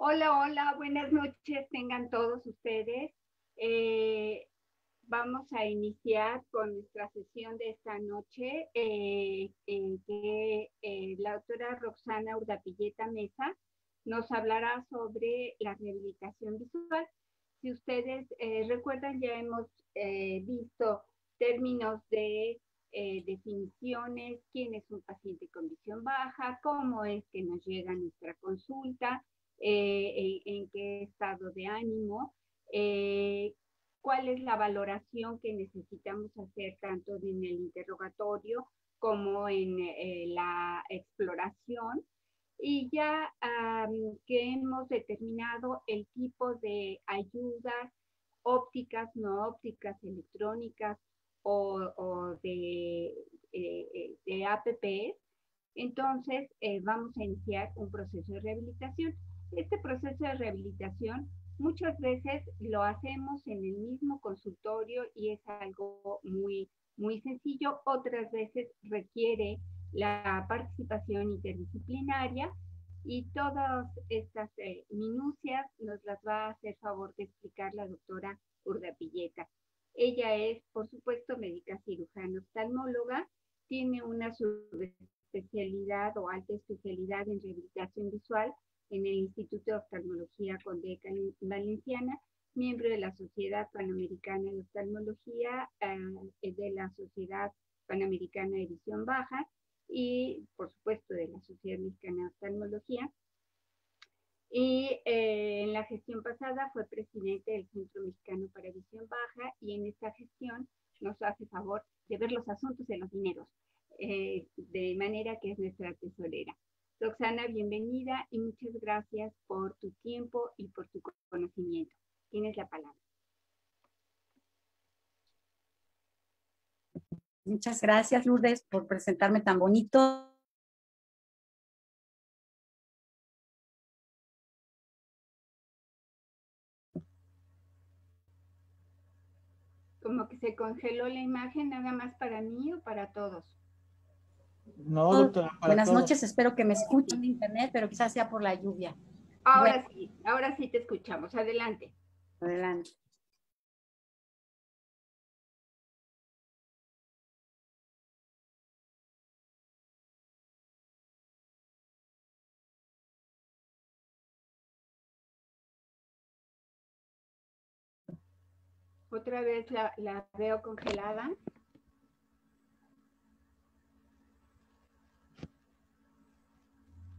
Hola, hola, buenas noches tengan todos ustedes. Eh, Vamos a iniciar con nuestra sesión de esta noche, en que la doctora Roxana Urdapilleta Mesa nos hablará sobre la rehabilitación visual. Si ustedes recuerdan, ya hemos visto términos de definiciones, quién es un paciente con visión baja, cómo es que nos llega nuestra consulta, en qué estado de ánimo, cuál es la valoración que necesitamos hacer tanto en el interrogatorio como en la exploración. Y ya que hemos determinado el tipo de ayudas ópticas, no ópticas, electrónicas o de APPs, entonces vamos a iniciar un proceso de rehabilitación. Este proceso de rehabilitación muchas veces lo hacemos en el mismo consultorio y es algo muy sencillo. Otras veces requiere la participación interdisciplinaria y todas estas minucias nos las va a hacer favor de explicar la doctora Urdapilleta. Ella es, por supuesto, médica cirujana oftalmóloga, tiene una subespecialidad o alta especialidad en rehabilitación visual en el Instituto de Oftalmología Condeca Valenciana, miembro de la Sociedad Panamericana de Oftalmología, de la Sociedad Panamericana de Visión Baja y, por supuesto, de la Sociedad Mexicana de Oftalmología. Y en la gestión pasada fue presidente del Centro Mexicano para Visión Baja y en esta gestión nos hace favor de ver los asuntos de los dineros, de manera que es nuestra tesorera. Roxana, bienvenida y muchas gracias por tu tiempo y por tu conocimiento. Tienes la palabra. Muchas gracias, Lourdes, por presentarme tan bonito. Como que se congeló la imagen, nada más para mí o para todos. No, doctora, para Buenas todos. noches, espero que me escuchen en internet, pero quizás sea por la lluvia. Ahora sí te escuchamos. Adelante. Adelante. Otra vez la veo congelada.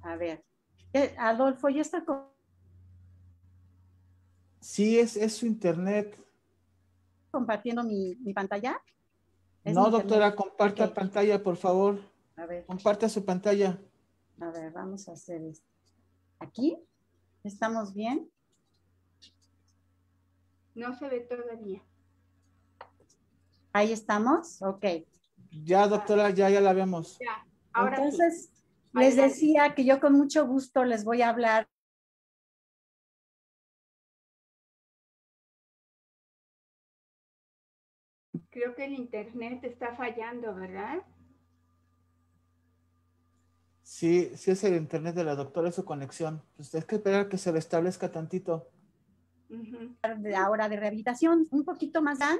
A ver. Adolfo, ¿ya está? Sí, es su internet. ¿Compartiendo mi pantalla? No, doctora, comparta pantalla, por favor. A ver. Comparta su pantalla. A ver, vamos a hacer esto. ¿Aquí? ¿Estamos bien? No se ve todavía. ¿Ahí estamos? Ok. Ya, doctora, ya la vemos. Ya, ahora entonces, sí. Les decía que yo con mucho gusto les voy a hablar. Creo que el internet está fallando, ¿verdad? Sí, es el internet de la doctora, es su conexión. Pues hay que esperar que se restablezca tantito. Ahora de rehabilitación, un poquito más dan.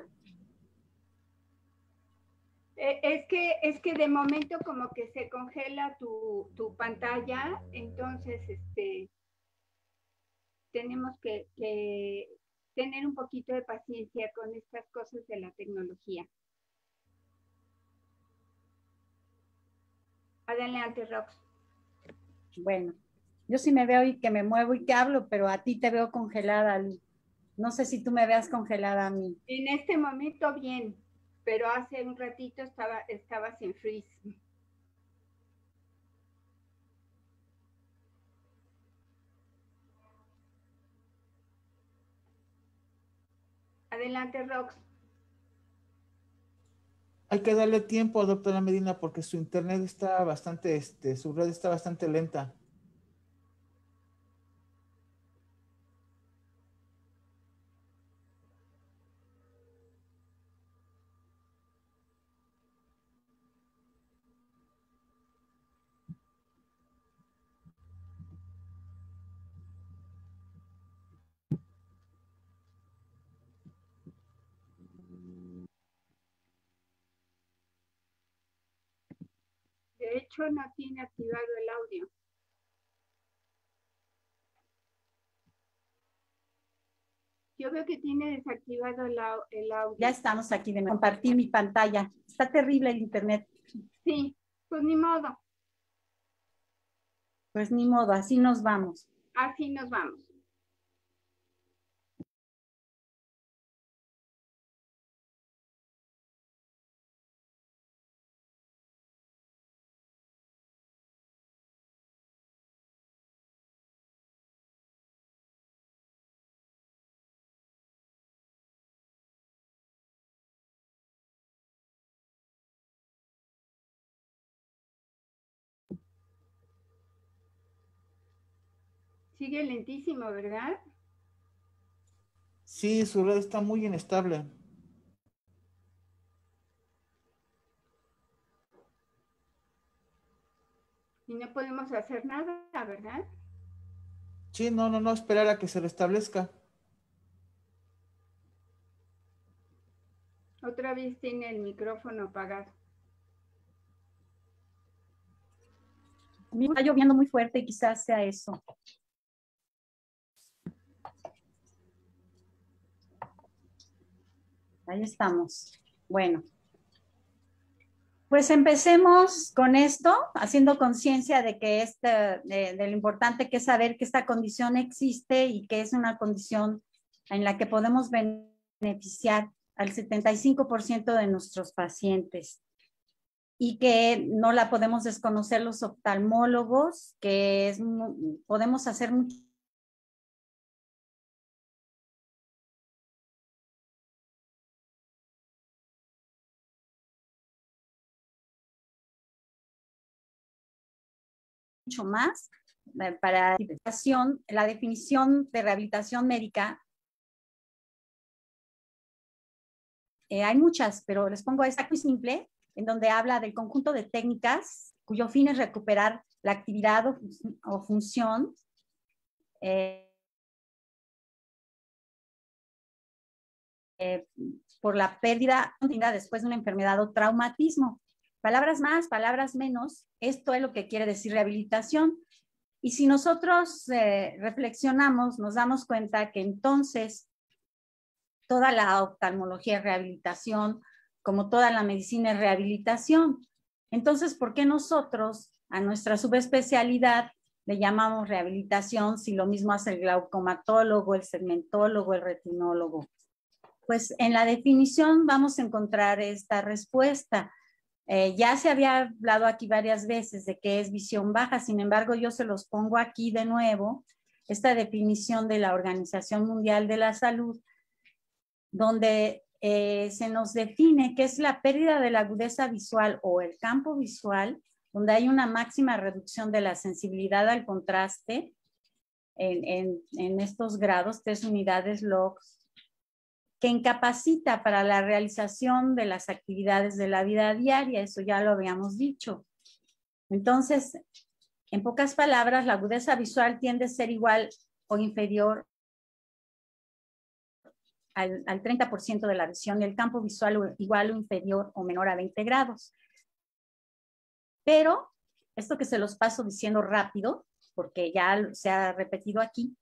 Es que de momento como que se congela tu pantalla, entonces tenemos que tener un poquito de paciencia con estas cosas de la tecnología. Adelante, Rox. Bueno, yo sí me veo y que me muevo y que hablo, pero a ti te veo congelada. No sé si tú me veas congelada a mí. En este momento bien, pero hace un ratito estabas en freeze. Adelante, Rox. Hay que darle tiempo, doctora Medina, porque su internet está bastante, su red está bastante lenta. De hecho, no tiene activado el audio. Yo veo que tiene desactivado el audio. Ya estamos aquí de nuevo. Compartir mi pantalla. Está terrible el internet. Sí, pues ni modo. Pues ni modo, así nos vamos. Así nos vamos. Sigue lentísimo, ¿verdad? Sí, su red está muy inestable. Y no podemos hacer nada, ¿verdad? Sí, no, esperar a que se restablezca. Otra vez tiene el micrófono apagado. A mí está lloviendo muy fuerte y quizás sea eso. Ahí estamos. Bueno. Pues empecemos con esto, haciendo conciencia de que de lo importante que es saber que esta condición existe y que es una condición en la que podemos beneficiar al 75% de nuestros pacientes y que no la podemos desconocer los oftalmólogos, que podemos hacer mucho más para la definición de rehabilitación médica. Hay muchas, pero les pongo esta muy simple, en donde habla del conjunto de técnicas cuyo fin es recuperar la actividad o función por la pérdida después de una enfermedad o traumatismo. Palabras más, palabras menos, esto es lo que quiere decir rehabilitación. Y si nosotros reflexionamos, nos damos cuenta que entonces toda la oftalmología es rehabilitación, como toda la medicina es rehabilitación. Entonces, ¿por qué nosotros a nuestra subespecialidad le llamamos rehabilitación si lo mismo hace el glaucomatólogo, el segmentólogo, el retinólogo? Pues en la definición vamos a encontrar esta respuesta. Ya se había hablado aquí varias veces de qué es visión baja, sin embargo yo se los pongo aquí de nuevo, esta definición de la Organización Mundial de la Salud, donde se nos define qué es la pérdida de la agudeza visual o el campo visual, donde hay una máxima reducción de la sensibilidad al contraste en estos grados, 3 unidades logs, que incapacita para la realización de las actividades de la vida diaria, eso ya lo habíamos dicho. Entonces, en pocas palabras, la agudeza visual tiende a ser igual o inferior al 30% de la visión y el campo visual igual o inferior o menor a 20 grados. Pero, esto que se los paso diciendo rápido, porque ya se ha repetido aquí,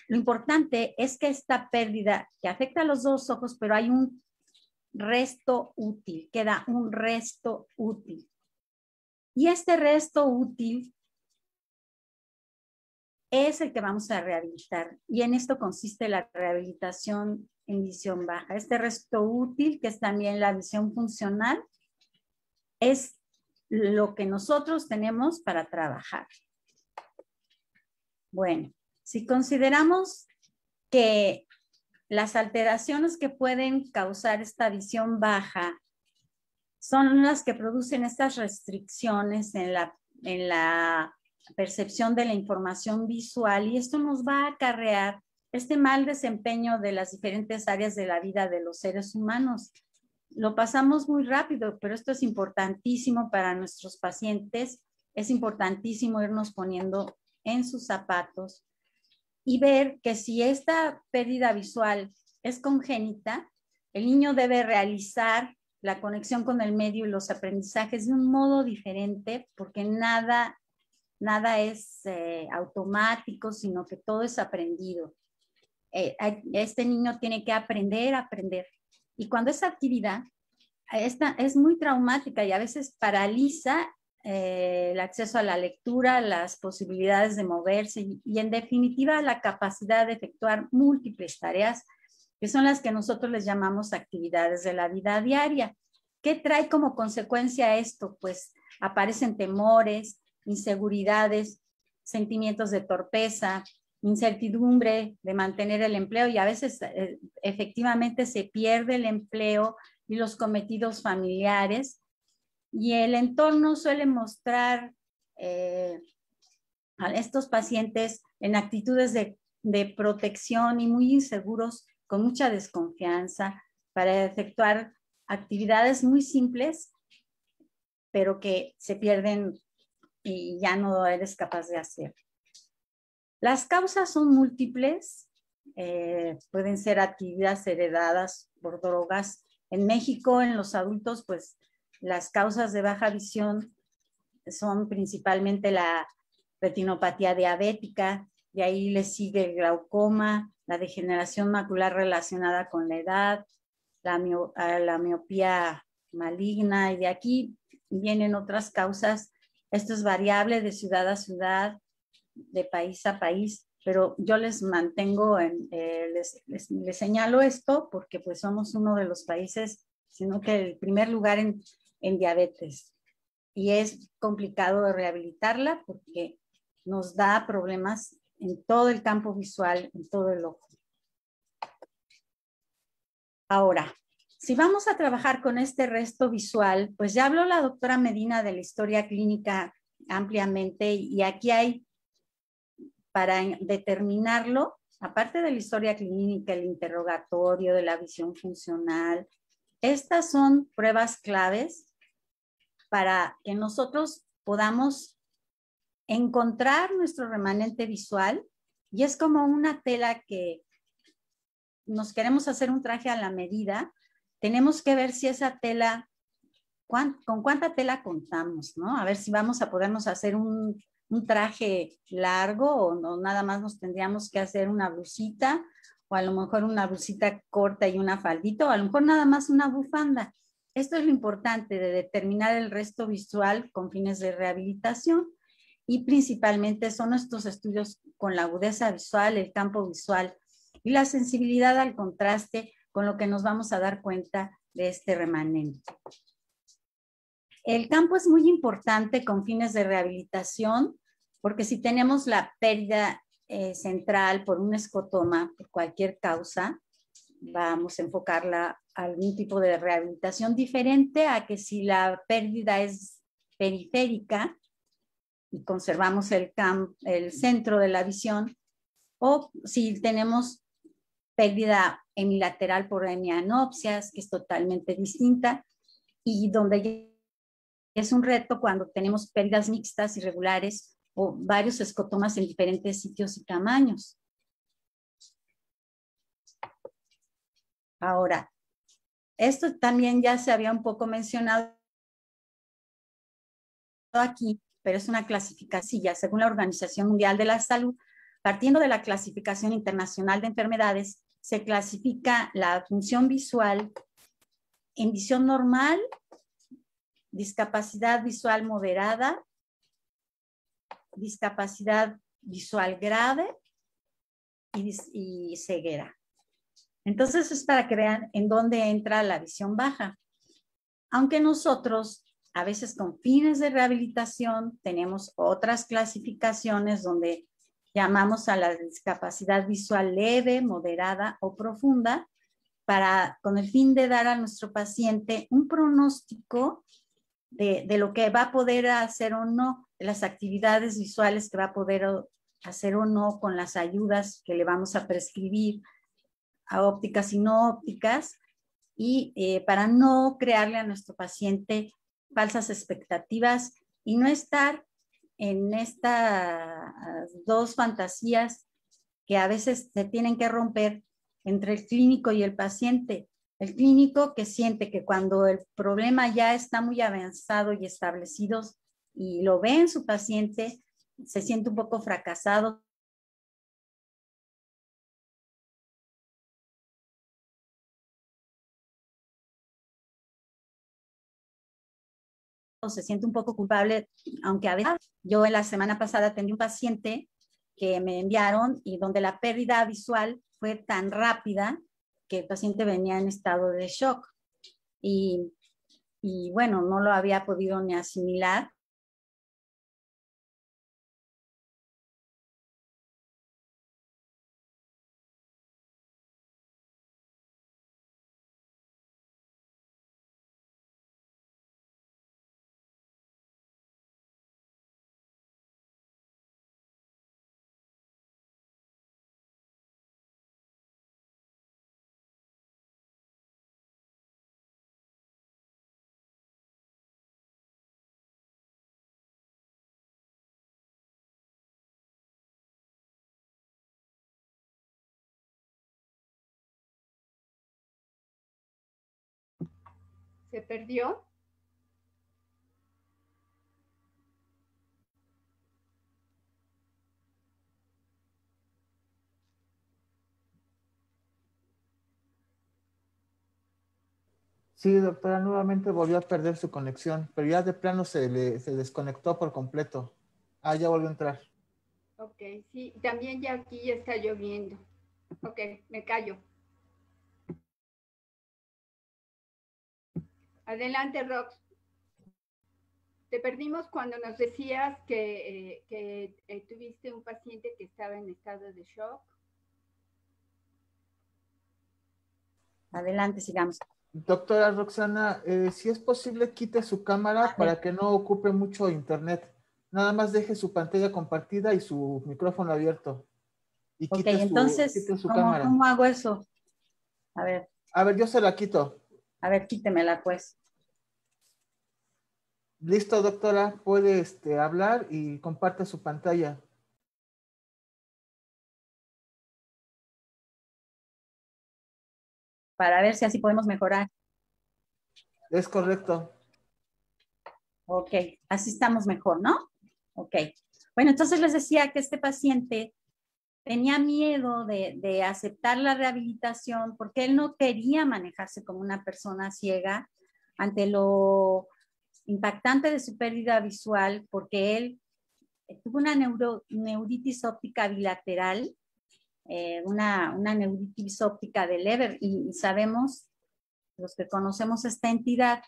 lo importante es que esta pérdida que afecta a los dos ojos, pero hay un resto útil, queda un resto útil. Y este resto útil es el que vamos a rehabilitar. Y en esto consiste la rehabilitación en visión baja. Este resto útil, que es también la visión funcional, es lo que nosotros tenemos para trabajar. Bueno, si consideramos que las alteraciones que pueden causar esta visión baja son las que producen estas restricciones en la percepción de la información visual, y esto nos va a acarrear este mal desempeño de las diferentes áreas de la vida de los seres humanos. Lo pasamos muy rápido, pero esto es importantísimo para nuestros pacientes. Es importantísimo irnos poniendo en sus zapatos y ver que si esta pérdida visual es congénita, el niño debe realizar la conexión con el medio y los aprendizajes de un modo diferente, porque nada es automático, sino que todo es aprendido. Este niño tiene que aprender a aprender. Y cuando esa actividad esta es muy traumática y a veces paraliza el acceso a la lectura, las posibilidades de moverse y en definitiva la capacidad de efectuar múltiples tareas, que son las que nosotros les llamamos actividades de la vida diaria. ¿Qué trae como consecuencia esto? Pues aparecen temores, inseguridades, sentimientos de torpeza, incertidumbre de mantener el empleo y a veces efectivamente se pierde el empleo y los cometidos familiares. Y el entorno suele mostrar a estos pacientes en actitudes de protección y muy inseguros, con mucha desconfianza, para efectuar actividades muy simples, pero que se pierden y ya no eres capaz de hacer. Las causas son múltiples, pueden ser actividades heredadas por drogas. En México, en los adultos, pues las causas de baja visión son principalmente la retinopatía diabética, y ahí le sigue el glaucoma, la degeneración macular relacionada con la edad, la miopía maligna, y de aquí vienen otras causas. Esto es variable de ciudad a ciudad, de país a país, pero yo les mantengo, les señalo esto porque pues somos uno de los países, sino que el primer lugar en diabetes. Y es complicado de rehabilitarla porque nos da problemas en todo el campo visual, en todo el ojo. Ahora, si vamos a trabajar con este resto visual, pues ya habló la doctora Medina de la historia clínica ampliamente, y aquí hay, para determinarlo, aparte de la historia clínica, el interrogatorio de la visión funcional, estas son pruebas claves para que nosotros podamos encontrar nuestro remanente visual, y es como una tela que nos queremos hacer un traje a la medida. Tenemos que ver si esa tela, con cuánta tela contamos, ¿no? A ver si vamos a podernos hacer un traje largo o no, nada más nos tendríamos que hacer una blusita, o a lo mejor una blusita corta y una faldita, o a lo mejor nada más una bufanda. Esto es lo importante de determinar el resto visual con fines de rehabilitación, y principalmente son estos estudios con la agudeza visual, el campo visual y la sensibilidad al contraste, con lo que nos vamos a dar cuenta de este remanente. El campo es muy importante con fines de rehabilitación, porque si tenemos la pérdida central por un escotoma, por cualquier causa, vamos a enfocarla a algún tipo de rehabilitación diferente a que si la pérdida es periférica y conservamos el centro de la visión, o si tenemos pérdida hemilateral por hemianopsias, que es totalmente distinta, y donde es un reto cuando tenemos pérdidas mixtas, irregulares, o varios escotomas en diferentes sitios y tamaños. Ahora, esto también ya se había un poco mencionado aquí, pero es una clasificación según la Organización Mundial de la Salud. Partiendo de la clasificación internacional de enfermedades, se clasifica la función visual en visión normal, discapacidad visual moderada, discapacidad visual grave y ceguera. Entonces es para que vean en dónde entra la visión baja. Aunque nosotros, a veces con fines de rehabilitación, tenemos otras clasificaciones donde llamamos a la discapacidad visual leve, moderada o profunda, con el fin de dar a nuestro paciente un pronóstico de lo que va a poder hacer o no, de las actividades visuales que va a poder hacer o no con las ayudas que le vamos a prescribir, a ópticas y no ópticas, y para no crearle a nuestro paciente falsas expectativas y no estar en estas dos fantasías que a veces se tienen que romper entre el clínico y el paciente. El clínico que siente que cuando el problema ya está muy avanzado y establecido y lo ve en su paciente, se siente un poco fracasado, se siente un poco culpable, aunque a veces yo en la semana pasada atendí un paciente que me enviaron y donde la pérdida visual fue tan rápida que el paciente venía en estado de shock y bueno, no lo había podido ni asimilar. ¿Se perdió? Sí, doctora, nuevamente volvió a perder su conexión, pero ya de plano se desconectó por completo. Ah, ya volvió a entrar. Ok, sí, también ya aquí ya está lloviendo. Ok, me callo. Adelante, Rox. Te perdimos cuando nos decías que tuviste un paciente que estaba en estado de shock. Adelante, sigamos. Doctora Roxana, si es posible, quite su cámara para que no ocupe mucho internet. Nada más deje su pantalla compartida y su micrófono abierto. Y Ok, quite entonces, su cámara. ¿cómo hago eso? A ver, yo se la quito. A ver, quítemela pues. Listo, doctora, puede hablar y comparte su pantalla. Para ver si así podemos mejorar. Es correcto. Ok, así estamos mejor, ¿no? Ok. Bueno, entonces les decía que este paciente tenía miedo de aceptar la rehabilitación porque él no quería manejarse como una persona ciega ante lo impactante de su pérdida visual, porque él tuvo una neuritis óptica bilateral, una neuritis óptica de Leber, y sabemos, los que conocemos esta entidad,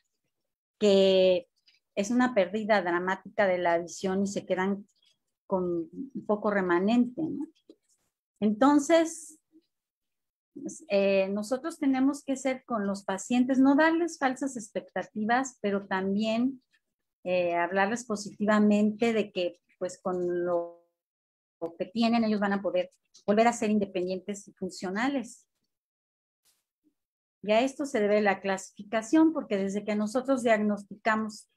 que es una pérdida dramática de la visión y se quedan con un poco remanente, ¿no? Entonces, nosotros tenemos que ser con los pacientes, no darles falsas expectativas, pero también hablarles positivamente de que pues con lo que tienen ellos van a poder volver a ser independientes y funcionales. Y a esto se debe la clasificación, porque desde que nosotros diagnosticamos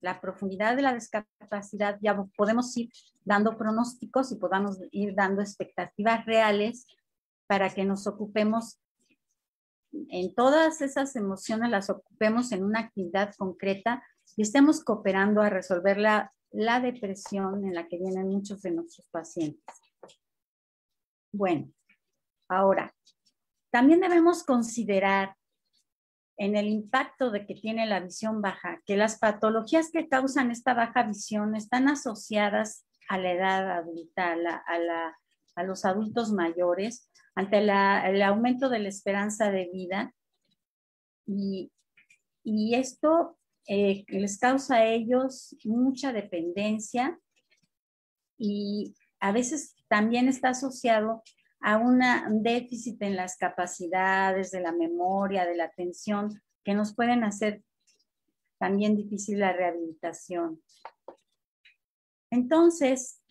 la profundidad de la discapacidad, ya podemos ir dando pronósticos y podamos ir dando expectativas reales para que nos ocupemos en todas esas emociones, las ocupemos en una actividad concreta y estemos cooperando a resolver la depresión en la que vienen muchos de nuestros pacientes. Bueno, ahora, también debemos considerar en el impacto de que tiene la visión baja, que las patologías que causan esta baja visión están asociadas a la edad adulta, a los adultos mayores, ante el aumento de la esperanza de vida. Y esto les causa a ellos mucha dependencia y a veces también está asociado a un déficit en las capacidades de la memoria, de la atención, que nos pueden hacer también difícil la rehabilitación. Entonces,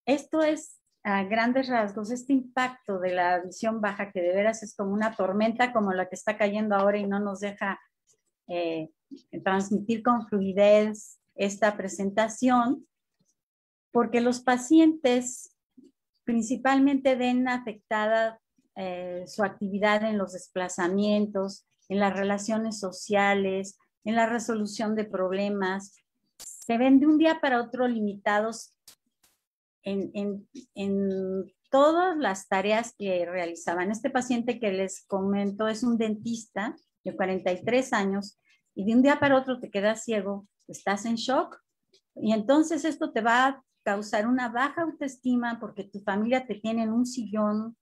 esto es a grandes rasgos, este impacto de la visión baja, que de veras es como una tormenta como la que está cayendo ahora y no nos deja transmitir con fluidez esta presentación, porque los pacientes principalmente ven afectada su actividad en los desplazamientos, en las relaciones sociales, en la resolución de problemas. Se ven de un día para otro limitados en todas las tareas que realizaban. Este paciente que les comento es un dentista de 43 años y de un día para otro te quedas ciego, estás en shock y entonces esto te va a causar una baja autoestima porque tu familia te tiene en un sillón.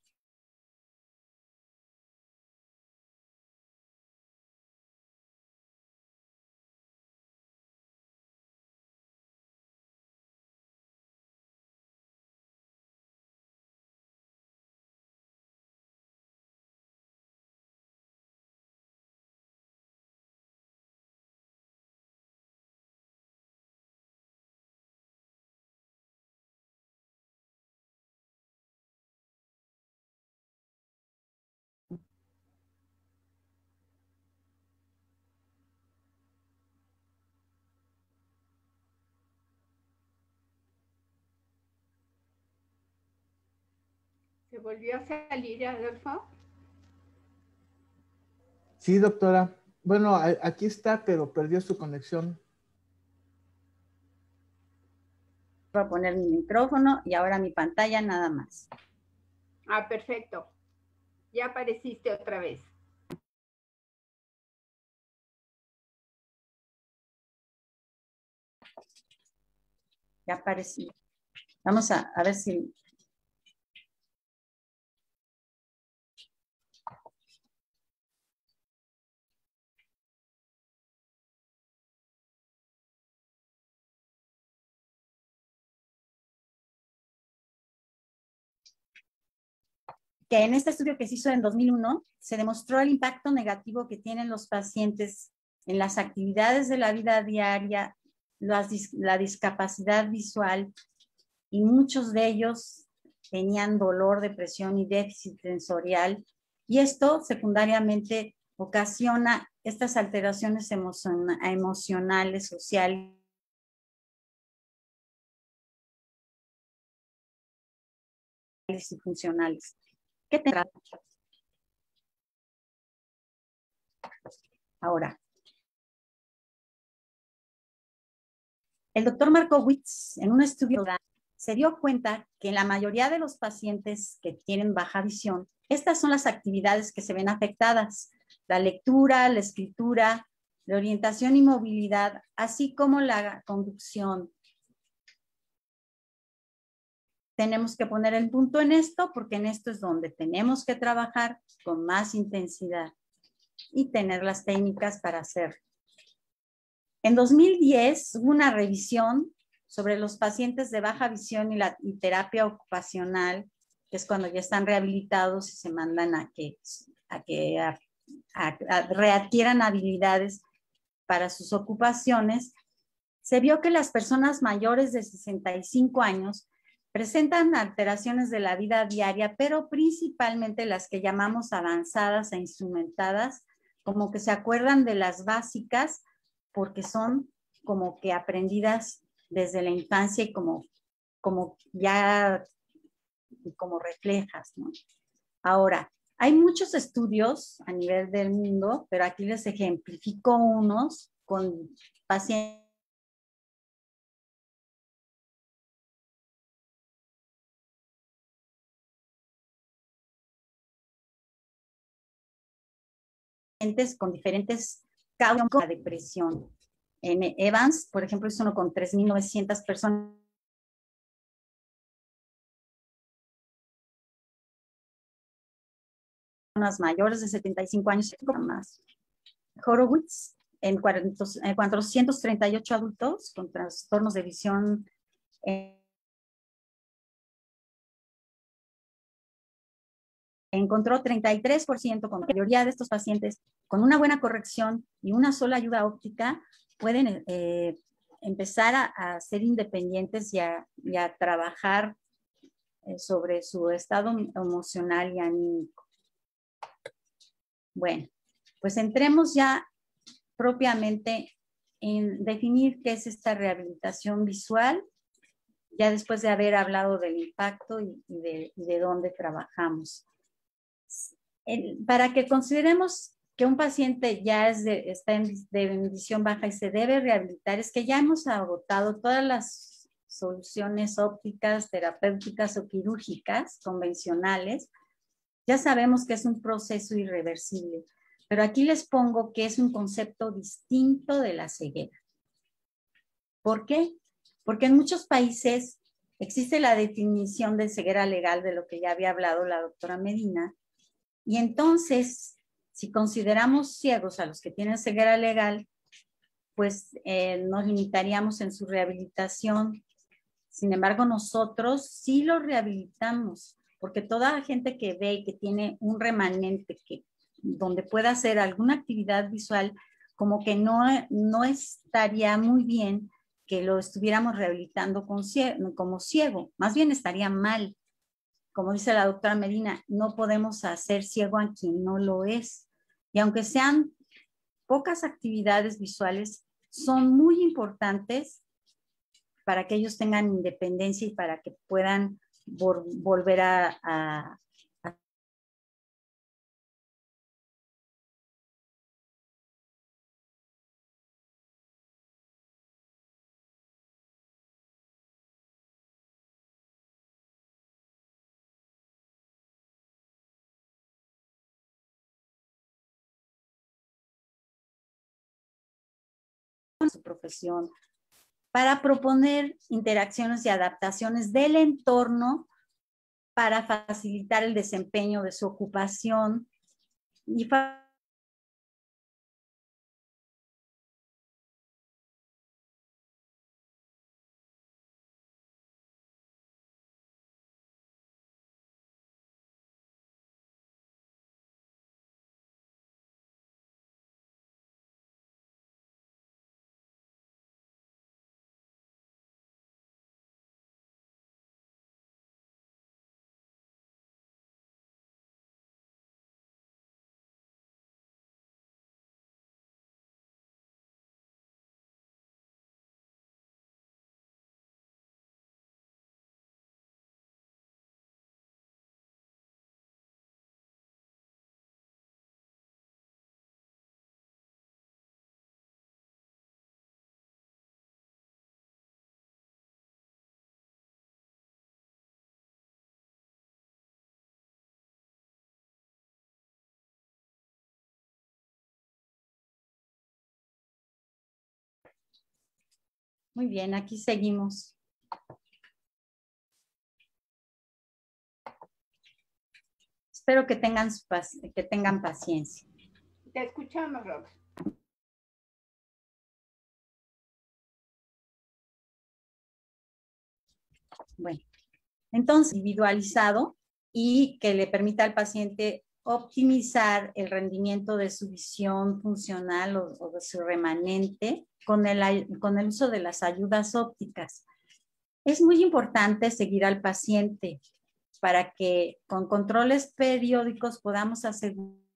¿Se volvió a salir, Adolfo? Sí, doctora. Bueno, aquí está, pero perdió su conexión. Voy a poner mi micrófono y ahora mi pantalla nada más. Ah, perfecto. Ya apareciste otra vez. Ya aparecí. Vamos a ver si... que en este estudio que se hizo en 2001, se demostró el impacto negativo que tienen los pacientes en las actividades de la vida diaria, la discapacidad visual, y muchos de ellos tenían dolor, depresión y déficit sensorial, y esto secundariamente ocasiona estas alteraciones emocionales, sociales y funcionales. ¿Qué tendrá? Ahora, el doctor Markowitz, en un estudio, se dio cuenta que en la mayoría de los pacientes que tienen baja visión, estas son las actividades que se ven afectadas: la lectura, la escritura, la orientación y movilidad, así como la conducción. Tenemos que poner el punto en esto porque en esto es donde tenemos que trabajar con más intensidad y tener las técnicas para hacerlo. En 2010 hubo una revisión sobre los pacientes de baja visión y terapia ocupacional, que es cuando ya están rehabilitados y se mandan a que readquieran habilidades para sus ocupaciones. Se vio que las personas mayores de 65 años presentan alteraciones de la vida diaria, pero principalmente las que llamamos avanzadas e instrumentadas, como que se acuerdan de las básicas, porque son como que aprendidas desde la infancia y como ya como reflejas, ¿no? Ahora, hay muchos estudios a nivel del mundo, pero aquí les ejemplifico unos con pacientes con diferentes causas de depresión. En Evans, por ejemplo, es uno con 3.900 personas mayores de 75 años más. Horowitz, en 438 adultos con trastornos de visión encontró 33% con la mayoría de estos pacientes con una buena corrección y una sola ayuda óptica pueden empezar a ser independientes y a trabajar sobre su estado emocional y anímico. Bueno, pues entremos ya propiamente en definir qué es esta rehabilitación visual, ya después de haber hablado del impacto y de dónde trabajamos. Para que consideremos que un paciente ya está de visión baja y se debe rehabilitar, es que ya hemos agotado todas las soluciones ópticas, terapéuticas o quirúrgicas convencionales. Ya sabemos que es un proceso irreversible, pero aquí les pongo que es un concepto distinto de la ceguera. ¿Por qué? Porque en muchos países existe la definición de ceguera legal, de lo que ya había hablado la doctora Medina, y entonces, si consideramos ciegos a los que tienen ceguera legal, pues nos limitaríamos en su rehabilitación. Sin embargo, nosotros sí los rehabilitamos, porque toda la gente que ve y que tiene un remanente donde pueda hacer alguna actividad visual, como que no estaría muy bien que lo estuviéramos rehabilitando como ciego, más bien estaría mal. Como dice la doctora Medina, no podemos hacer ciego a quien no lo es. Y aunque sean pocas actividades visuales, son muy importantes para que ellos tengan independencia y para que puedan volver a su profesión, para proponer interacciones y adaptaciones del entorno para facilitar el desempeño de su ocupación y muy bien, aquí seguimos. Espero que tengan paciencia. Te escuchamos, Rox. Bueno, entonces, individualizado y que le permita al paciente optimizar el rendimiento de su visión funcional o de su remanente con el uso de las ayudas ópticas. Es muy importante seguir al paciente para que con controles periódicos podamos asegurar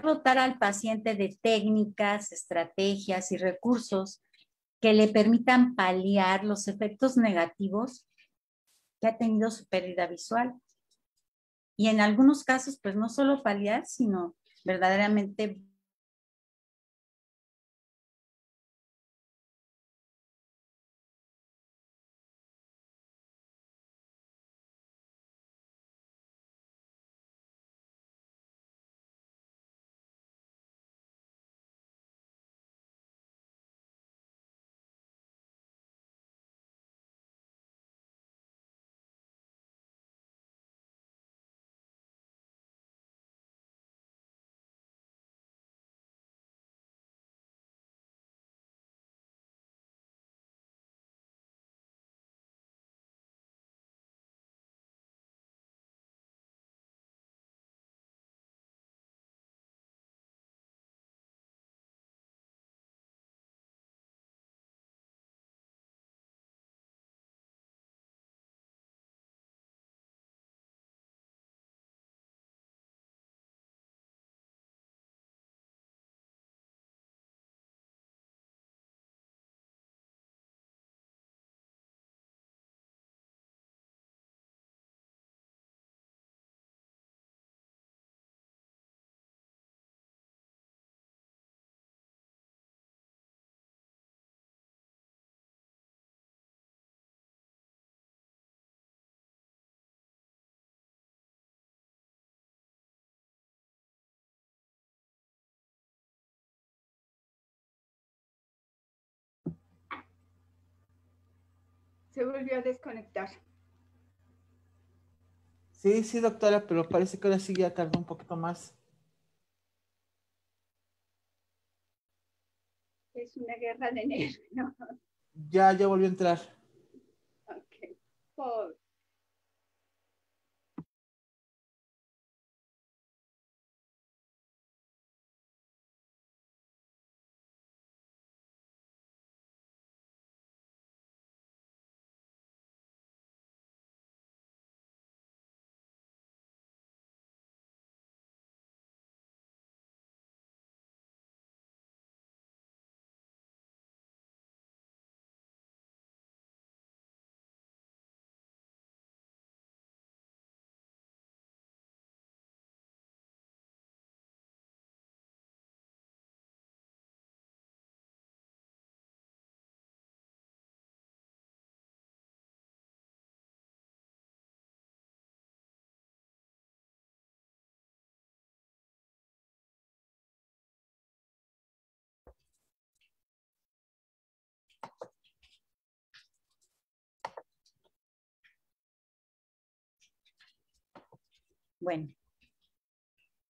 dotar al paciente de técnicas, estrategias y recursos que le permitan paliar los efectos negativos que ha tenido su pérdida visual. Y en algunos casos, pues no solo paliar, sino verdaderamente Se volvió a desconectar. Sí, sí, doctora, pero parece que ahora sí ya tardó un poquito más. Es una guerra de nervios. Ya volvió a entrar. Ok. Por... Bueno,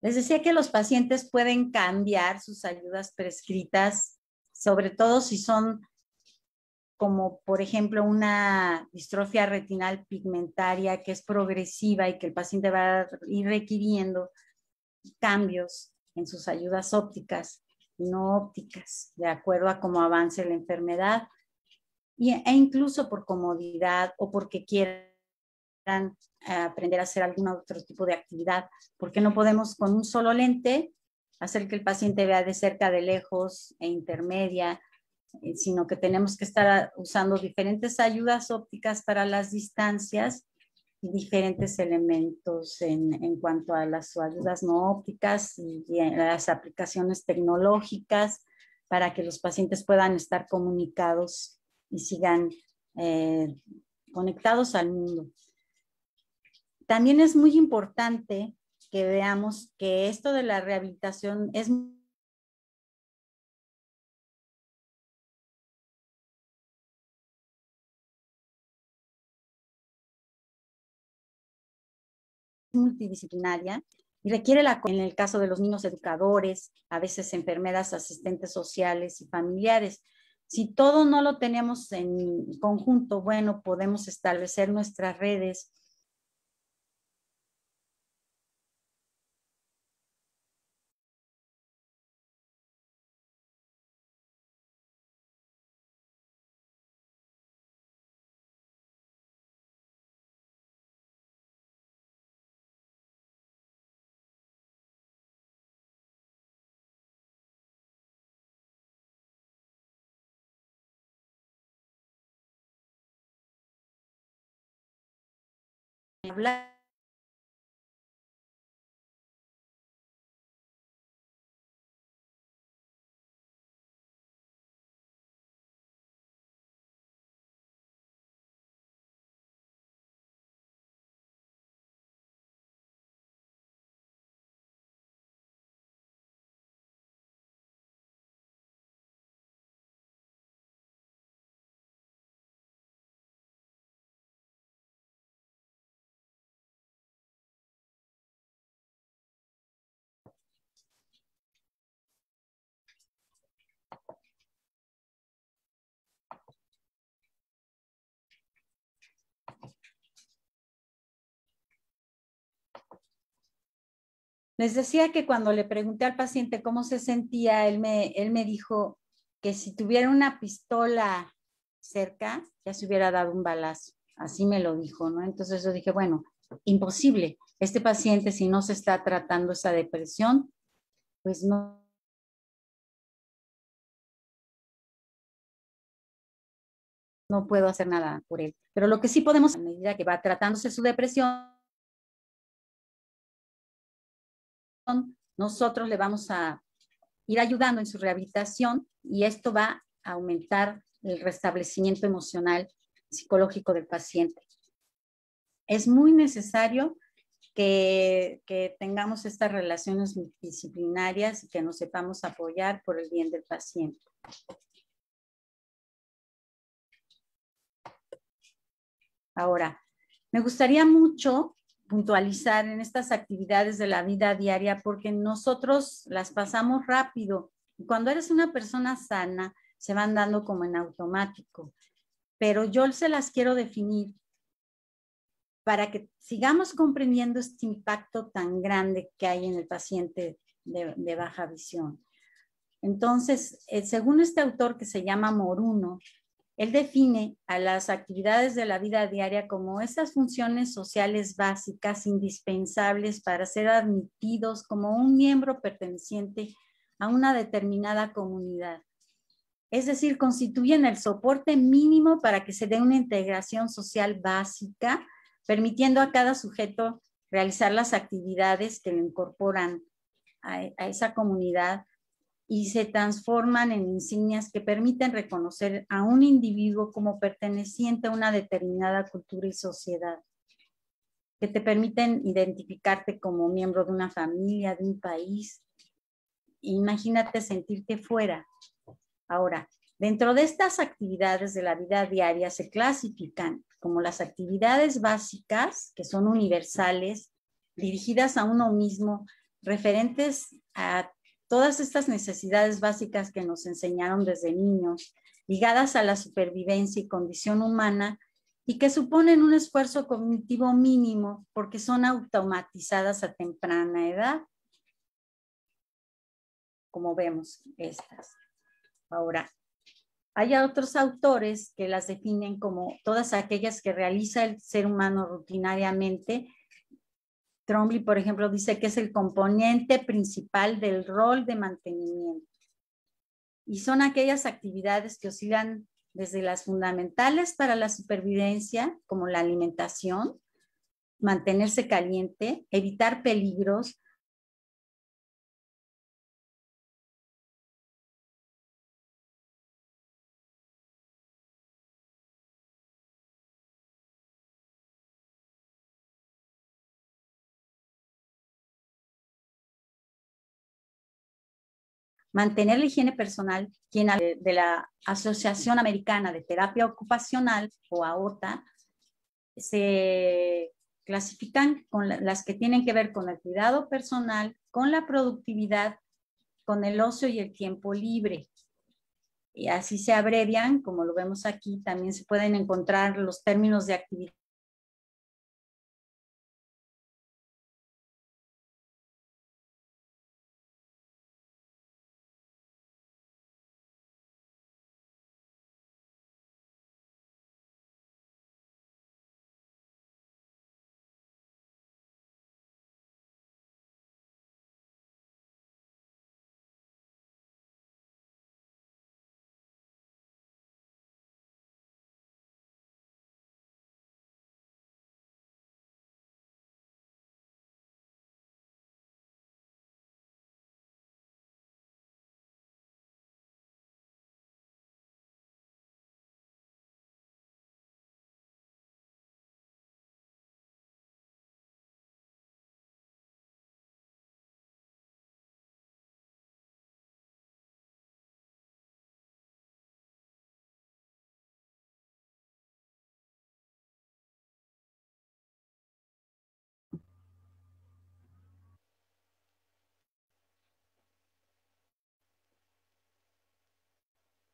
les decía que los pacientes pueden cambiar sus ayudas prescritas, sobre todo si son como, por ejemplo, una distrofia retinal pigmentaria que es progresiva y que el paciente va a ir requiriendo cambios en sus ayudas ópticas y no ópticas, de acuerdo a cómo avance la enfermedad, e incluso por comodidad o porque quieran aprender a hacer algún otro tipo de actividad, porque no podemos con un solo lente hacer que el paciente vea de cerca, de lejos e intermedia, sino que tenemos que estar usando diferentes ayudas ópticas para las distancias y diferentes elementos en cuanto a las ayudas no ópticas y las aplicaciones tecnológicas para que los pacientes puedan estar comunicados y sigan conectados al mundo. También es muy importante que veamos que esto de la rehabilitación es multidisciplinaria y requiere, en el caso de los niños, educadores, a veces enfermeras, asistentes sociales y familiares. Si todo no lo tenemos en conjunto, bueno, podemos establecer nuestras redes hablar Les decía que cuando le pregunté al paciente cómo se sentía, él me dijo que si tuviera una pistola cerca, ya se hubiera dado un balazo. Así me lo dijo, ¿no? Entonces yo dije, bueno, imposible. Este paciente, si no se está tratando esa depresión, pues no puedo hacer nada por él. Pero lo que sí podemos, a medida que va tratándose su depresión, nosotros le vamos a ir ayudando en su rehabilitación y esto va a aumentar el restablecimiento emocional psicológico del paciente. Es muy necesario que tengamos estas relaciones multidisciplinarias y que nos sepamos apoyar por el bien del paciente. Ahora, me gustaría mucho puntualizar en estas actividades de la vida diaria porque nosotros las pasamos rápido. Cuando eres una persona sana, se van dando como en automático. Pero yo se las quiero definir para que sigamos comprendiendo este impacto tan grande que hay en el paciente de baja visión. Entonces, según este autor que se llama Moruno, él define a las actividades de la vida diaria como esas funciones sociales básicas indispensables para ser admitidos como un miembro perteneciente a una determinada comunidad. Es decir, constituyen el soporte mínimo para que se dé una integración social básica, permitiendo a cada sujeto realizar las actividades que lo incorporan a esa comunidad y se transforman en insignias que permiten reconocer a un individuo como perteneciente a una determinada cultura y sociedad, que te permiten identificarte como miembro de una familia, de un país. Imagínate sentirte fuera. Ahora, dentro de estas actividades de la vida diaria se clasifican como las actividades básicas, que son universales, dirigidas a uno mismo, referentes a todas estas necesidades básicas que nos enseñaron desde niños, ligadas a la supervivencia y condición humana, y que suponen un esfuerzo cognitivo mínimo porque son automatizadas a temprana edad, como vemos estas. Ahora, hay otros autores que las definen como todas aquellas que realiza el ser humano rutinariamente. Trombley, por ejemplo, dice que es el componente principal del rol de mantenimiento. Y son aquellas actividades que oscilan desde las fundamentales para la supervivencia, como la alimentación, mantenerse caliente, evitar peligros, mantener la higiene personal, quien de la Asociación Americana de Terapia Ocupacional, o AOTA, se clasifican con las que tienen que ver con el cuidado personal, con la productividad, con el ocio y el tiempo libre. Y así se abrevian, como lo vemos aquí, también se pueden encontrar los términos de actividad.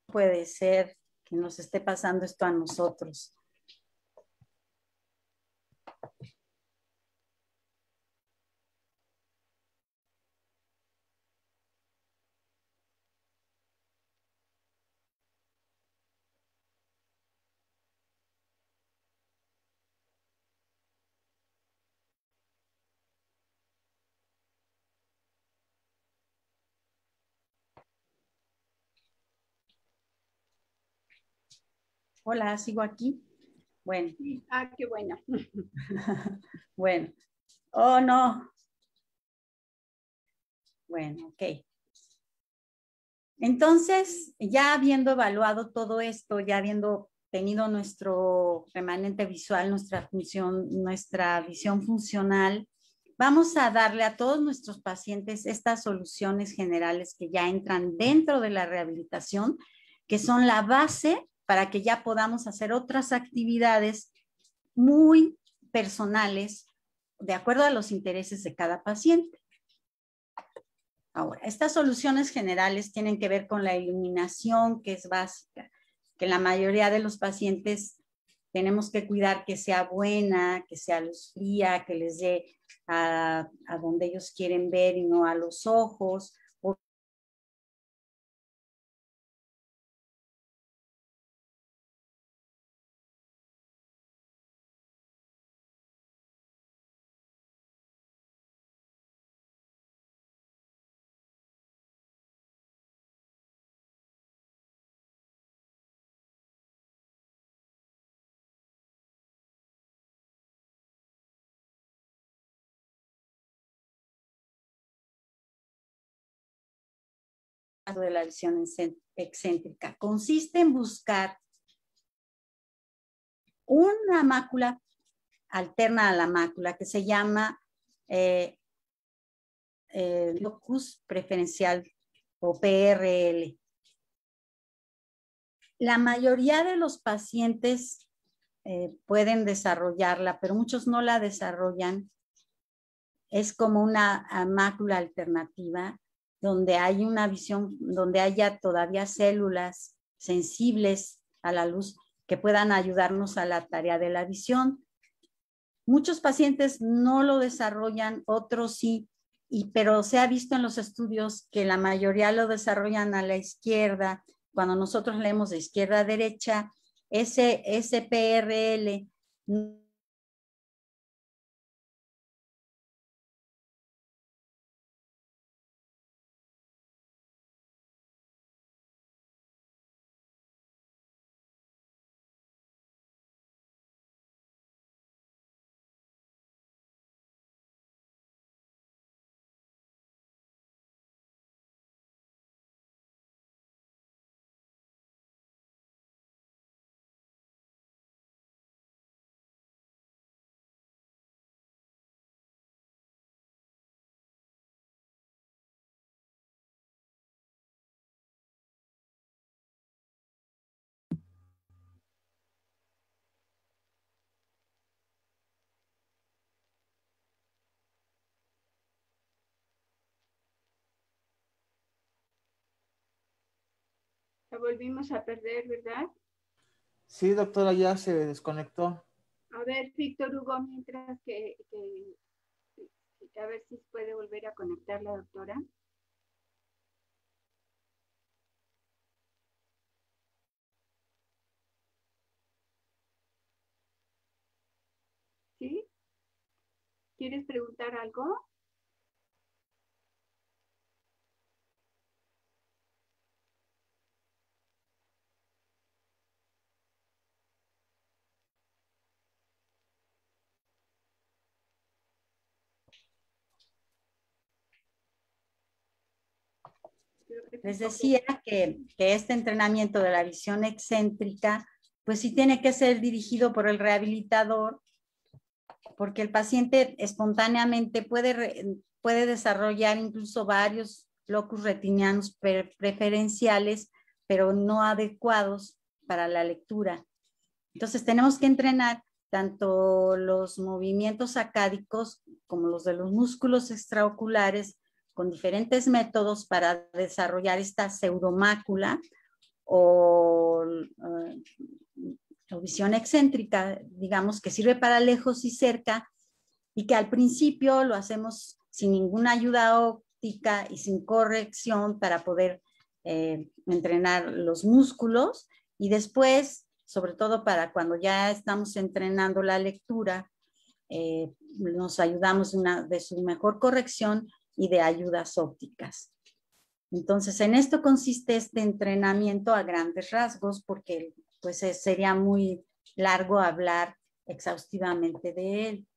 Puede ser que nos esté pasando esto a nosotros. Hola, ¿sigo aquí? Bueno. Ah, qué bueno. Bueno. Oh, no. Bueno, ok. Entonces, ya habiendo evaluado todo esto, ya habiendo tenido nuestro remanente visual, nuestra visión funcional, vamos a darle a todos nuestros pacientes estas soluciones generales que ya entran dentro de la rehabilitación, que son la base para que ya podamos hacer otras actividades muy personales de acuerdo a los intereses de cada paciente. Ahora, estas soluciones generales tienen que ver con la iluminación, que es básica, que la mayoría de los pacientes tenemos que cuidar que sea buena, que sea luz fría, que les dé a donde ellos quieren ver y no a los ojos. De la visión excéntrica consiste en buscar una mácula alterna a la mácula que se llama locus preferencial o PRL. La mayoría de los pacientes pueden desarrollarla, pero muchos no la desarrollan. Es como una mácula alternativa donde hay una visión, donde haya todavía células sensibles a la luz que puedan ayudarnos a la tarea de la visión. Muchos pacientes no lo desarrollan, otros sí, pero se ha visto en los estudios que la mayoría lo desarrollan a la izquierda. Cuando nosotros leemos de izquierda a derecha, ese PRL La volvimos a perder, ¿verdad? Sí, doctora, ya se desconectó. A ver, Víctor Hugo, mientras a ver si puede volver a conectar la doctora. ¿Sí? ¿Quieres preguntar algo? Les decía que este entrenamiento de la visión excéntrica, pues sí tiene que ser dirigido por el rehabilitador, porque el paciente espontáneamente puede desarrollar incluso varios locus retinianos preferenciales, pero no adecuados para la lectura. Entonces tenemos que entrenar tanto los movimientos sacádicos como los de los músculos extraoculares con diferentes métodos para desarrollar esta pseudomácula o visión excéntrica, digamos, que sirve para lejos y cerca, y que al principio lo hacemos sin ninguna ayuda óptica y sin corrección para poder entrenar los músculos, y después, sobre todo para cuando ya estamos entrenando la lectura, nos ayudamos de su mejor corrección y de ayudas ópticas. Entonces, en esto consiste este entrenamiento a grandes rasgos, porque pues sería muy largo hablar exhaustivamente de él.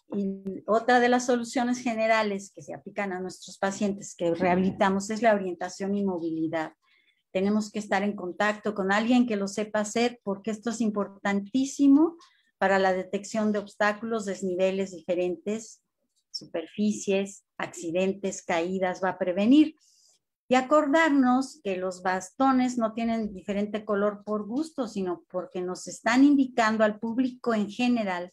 Y otra de las soluciones generales que se aplican a nuestros pacientes que rehabilitamos es la orientación y movilidad. Tenemos que estar en contacto con alguien que lo sepa hacer, porque esto es importantísimo para la detección de obstáculos, desniveles diferentes, superficies, accidentes, caídas, va a prevenir. Y acordarnos que los bastones no tienen diferente color por gusto, sino porque nos están indicando al público en general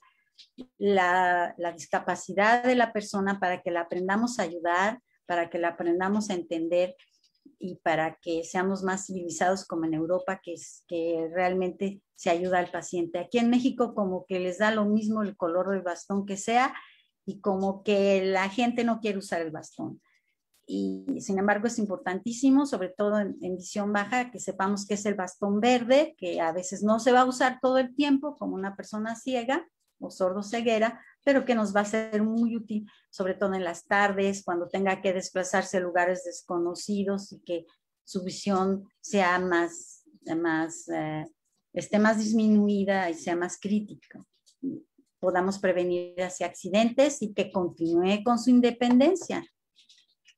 la discapacidad de la persona para que la aprendamos a ayudar, para que la aprendamos a entender y para que seamos más civilizados como en Europa, que realmente se ayuda al paciente. Aquí en México como que les da lo mismo el color del bastón que sea y como que la gente no quiere usar el bastón. Y sin embargo es importantísimo, sobre todo en visión baja, que sepamos que es el bastón verde, que a veces no se va a usar todo el tiempo como una persona ciega o sordo-ceguera, pero que nos va a ser muy útil, sobre todo en las tardes, cuando tenga que desplazarse a lugares desconocidos y que su visión sea esté más disminuida y sea más crítica. Podamos prevenir así accidentes y que continúe con su independencia.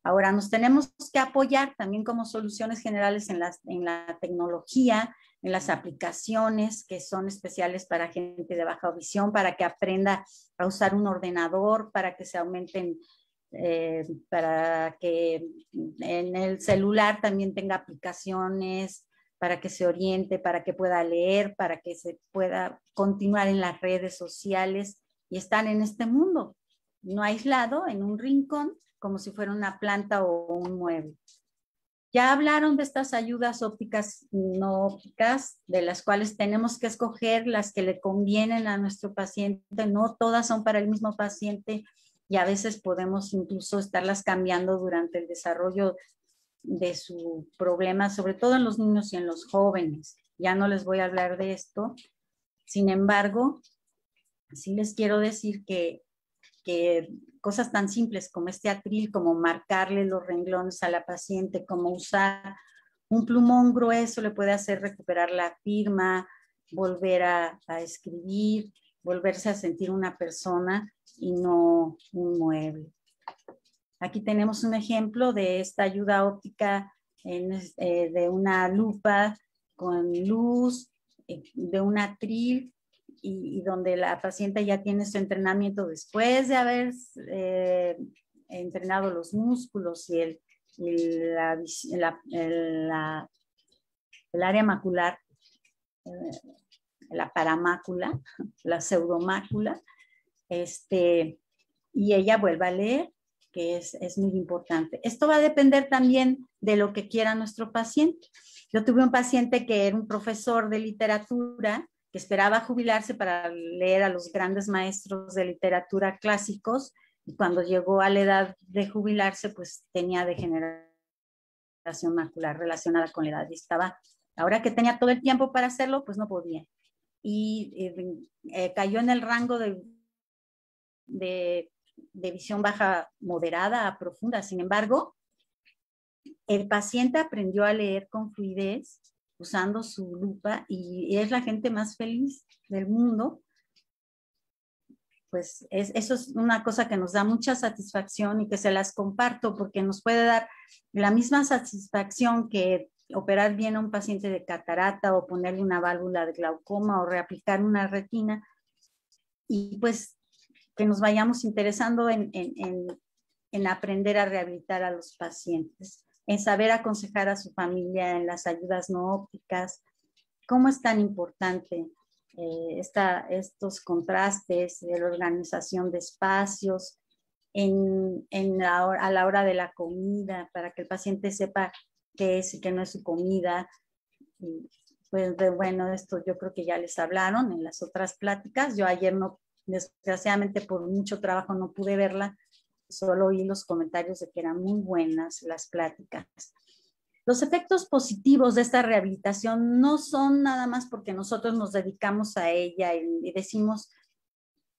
Ahora, nos tenemos que apoyar también como soluciones generales en la tecnología, en las aplicaciones que son especiales para gente de baja visión, para que aprenda a usar un ordenador, para que se aumenten, para que en el celular también tenga aplicaciones, para que se oriente, para que pueda leer, para que se pueda continuar en las redes sociales y estar en este mundo, no aislado, en un rincón, como si fuera una planta o un mueble. Ya hablaron de estas ayudas ópticas no ópticas, de las cuales tenemos que escoger las que le convienen a nuestro paciente. No todas son para el mismo paciente y a veces podemos incluso estarlas cambiando durante el desarrollo de su problema, sobre todo en los niños y en los jóvenes. Ya no les voy a hablar de esto. Sin embargo, sí les quiero decir que cosas tan simples como este atril, como marcarle los renglones a la paciente, como usar un plumón grueso le puede hacer recuperar la firma, volver a escribir, volverse a sentir una persona y no un mueble. Aquí tenemos un ejemplo de esta ayuda óptica de una lupa con luz, de un atril, y donde la paciente ya tiene su entrenamiento después de haber entrenado los músculos y el área macular, la paramácula, la pseudomácula, y ella vuelve a leer, que es muy importante. Esto va a depender también de lo que quiera nuestro paciente. Yo tuve un paciente que era un profesor de literatura que esperaba jubilarse para leer a los grandes maestros de literatura clásicos, y cuando llegó a la edad de jubilarse, pues tenía degeneración macular relacionada con la edad y estaba, ahora que tenía todo el tiempo para hacerlo, pues no podía. Y cayó en el rango de visión baja moderada a profunda. Sin embargo, el paciente aprendió a leer con fluidez usando su lupa y es la gente más feliz del mundo. Pues eso es una cosa que nos da mucha satisfacción y que se las comparto porque nos puede dar la misma satisfacción que operar bien a un paciente de catarata o ponerle una válvula de glaucoma o reaplicar una retina, y pues que nos vayamos interesando en aprender a rehabilitar a los pacientes, en saber aconsejar a su familia en las ayudas no ópticas. ¿Cómo es tan importante estos contrastes de la organización de espacios a la hora de la comida, para que el paciente sepa qué es y qué no es su comida? Y pues bueno, esto yo creo que ya les hablaron en las otras pláticas. Yo ayer no, desgraciadamente por mucho trabajo no pude verla, solo oí los comentarios de que eran muy buenas las pláticas. Los efectos positivos de esta rehabilitación no son nada más porque nosotros nos dedicamos a ella y decimos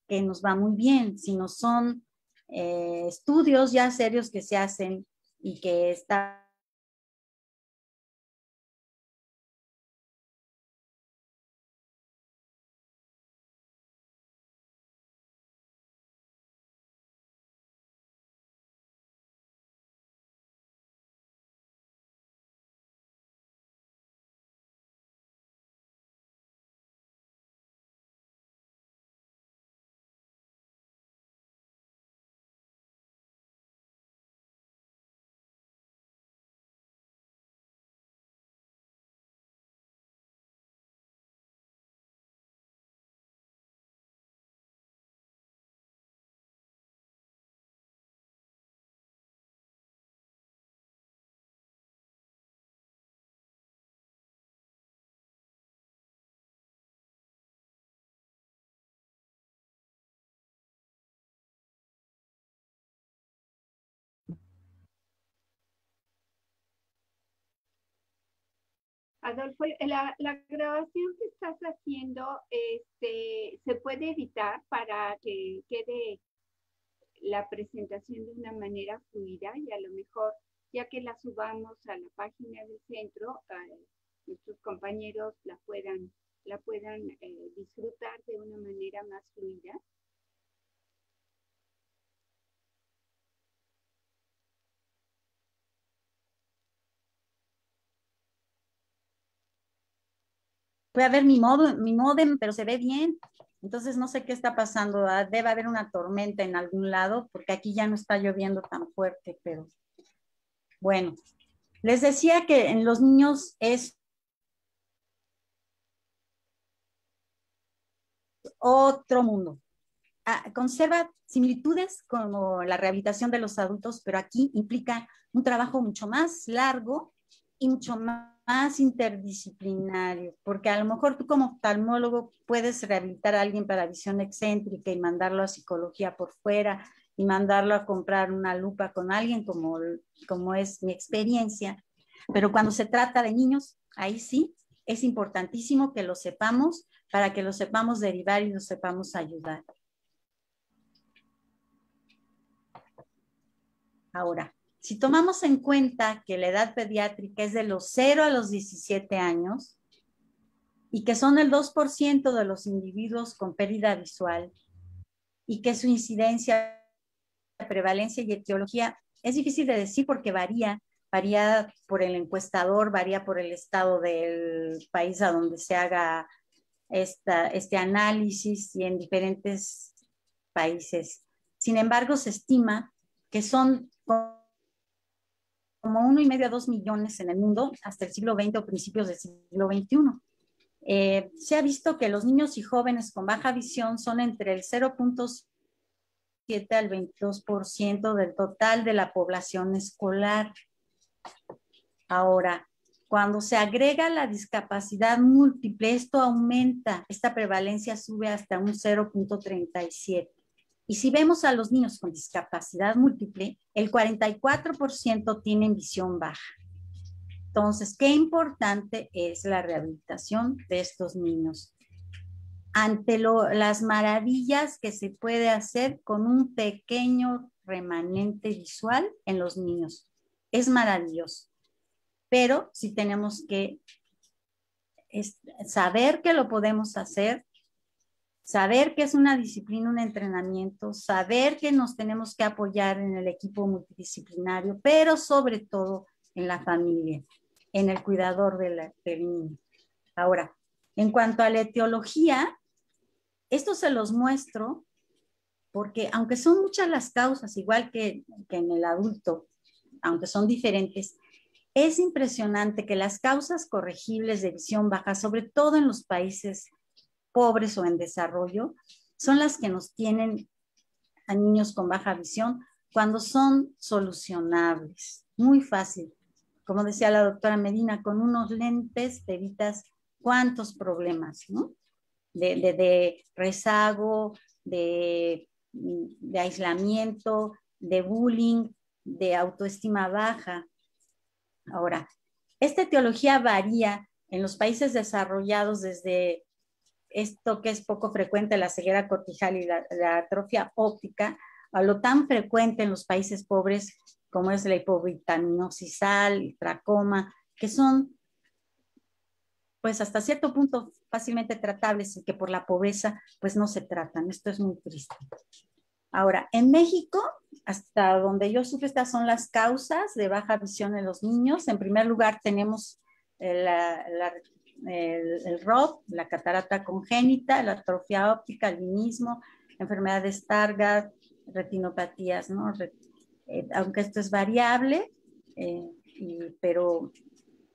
que nos va muy bien, sino son estudios ya serios que se hacen y que están Adolfo, la grabación que estás haciendo, se puede editar para que quede la presentación de una manera fluida y a lo mejor, ya que la subamos a la página del centro, nuestros compañeros la puedan disfrutar de una manera más fluida. Voy a ver mi módem, pero se ve bien. Entonces no sé qué está pasando. Debe haber una tormenta en algún lado, porque aquí ya no está lloviendo tan fuerte, pero bueno. Les decía que en los niños es otro mundo. Conserva similitudes como la rehabilitación de los adultos, pero aquí implica un trabajo mucho más largo y mucho más interdisciplinario, porque a lo mejor tú como oftalmólogo puedes rehabilitar a alguien para visión excéntrica y mandarlo a psicología por fuera y mandarlo a comprar una lupa con alguien, como es mi experiencia, pero cuando se trata de niños, ahí sí es importantísimo que lo sepamos para que lo sepamos derivar y lo sepamos ayudar. Ahora, si tomamos en cuenta que la edad pediátrica es de los 0 a los 17 años y que son el 2% de los individuos con pérdida visual y que su incidencia, prevalencia y etiología es difícil de decir porque varía por el encuestador, varía por el estado del país a donde se haga este análisis y en diferentes países. Sin embargo, se estima que son como 1,5 a 2 millones en el mundo hasta el siglo XX o principios del siglo XXI. Se ha visto que los niños y jóvenes con baja visión son entre el 0,7 al 22% del total de la población escolar. Ahora, cuando se agrega la discapacidad múltiple, esto aumenta, esta prevalencia sube hasta un 0,37. Y si vemos a los niños con discapacidad múltiple, el 44% tienen visión baja. Entonces, qué importante es la rehabilitación de estos niños. Ante las maravillas que se puede hacer con un pequeño remanente visual en los niños. Es maravilloso. Pero sí tenemos que saber que lo podemos hacer, saber que es una disciplina, un entrenamiento, saber que nos tenemos que apoyar en el equipo multidisciplinario, pero sobre todo en la familia, en el cuidador del niño. Ahora, en cuanto a la etiología, esto se los muestro porque aunque son muchas las causas, igual que en el adulto, aunque son diferentes, es impresionante que las causas corregibles de visión baja, sobre todo en los países pobres o en desarrollo, son las que nos tienen a niños con baja visión cuando son solucionables. Muy fácil. Como decía la doctora Medina, con unos lentes te evitas cuántos problemas, ¿no? De rezago, de aislamiento, de bullying, de autoestima baja. Ahora, esta etiología varía en los países desarrollados desde esto que es poco frecuente, la ceguera cortical y la atrofia óptica, a lo tan frecuente en los países pobres como es la hipovitaminosis, el tracoma, que son pues hasta cierto punto fácilmente tratables y que por la pobreza pues no se tratan. Esto es muy triste. Ahora, en México, hasta donde yo supe, estas son las causas de baja visión en los niños. En primer lugar tenemos el ROP, la catarata congénita, la atrofia óptica, albinismo, enfermedad de Stargardt, retinopatías, ¿no? Aunque esto es variable, pero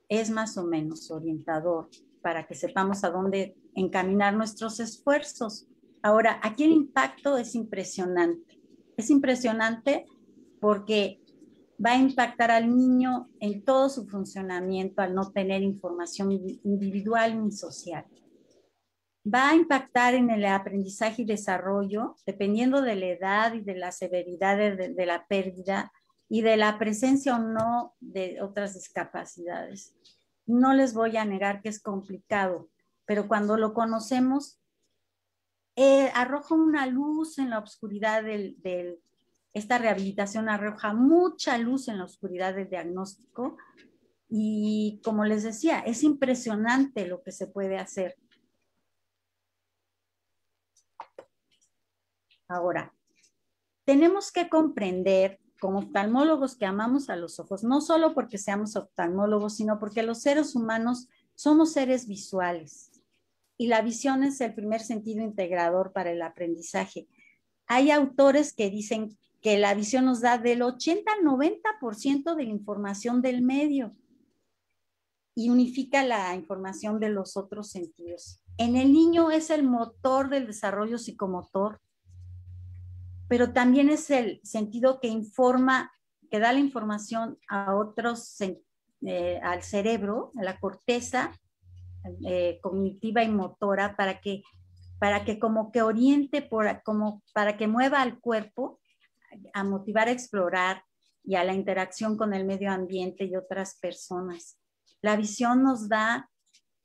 es más o menos orientador para que sepamos a dónde encaminar nuestros esfuerzos. Ahora, aquí el impacto es impresionante. Es impresionante porque va a impactar al niño en todo su funcionamiento al no tener información individual ni social. Va a impactar en el aprendizaje y desarrollo, dependiendo de la edad y de la severidad de la pérdida y de la presencia o no de otras discapacidades. No les voy a negar que es complicado, pero cuando lo conocemos, arroja una luz en la oscuridad esta rehabilitación arroja mucha luz en la oscuridad del diagnóstico y como les decía, es impresionante lo que se puede hacer. Ahora, tenemos que comprender como oftalmólogos que amamos a los ojos, no solo porque seamos oftalmólogos, sino porque los seres humanos somos seres visuales y la visión es el primer sentido integrador para el aprendizaje. Hay autores que dicen que la visión nos da del 80 al 90% de la información del medio y unifica la información de los otros sentidos. En el niño es el motor del desarrollo psicomotor, pero también es el sentido que informa, que da la información a otros, al cerebro, a la corteza cognitiva y motora, para que como que oriente, para que mueva al cuerpo a motivar a explorar y a la interacción con el medio ambiente y otras personas. La visión nos da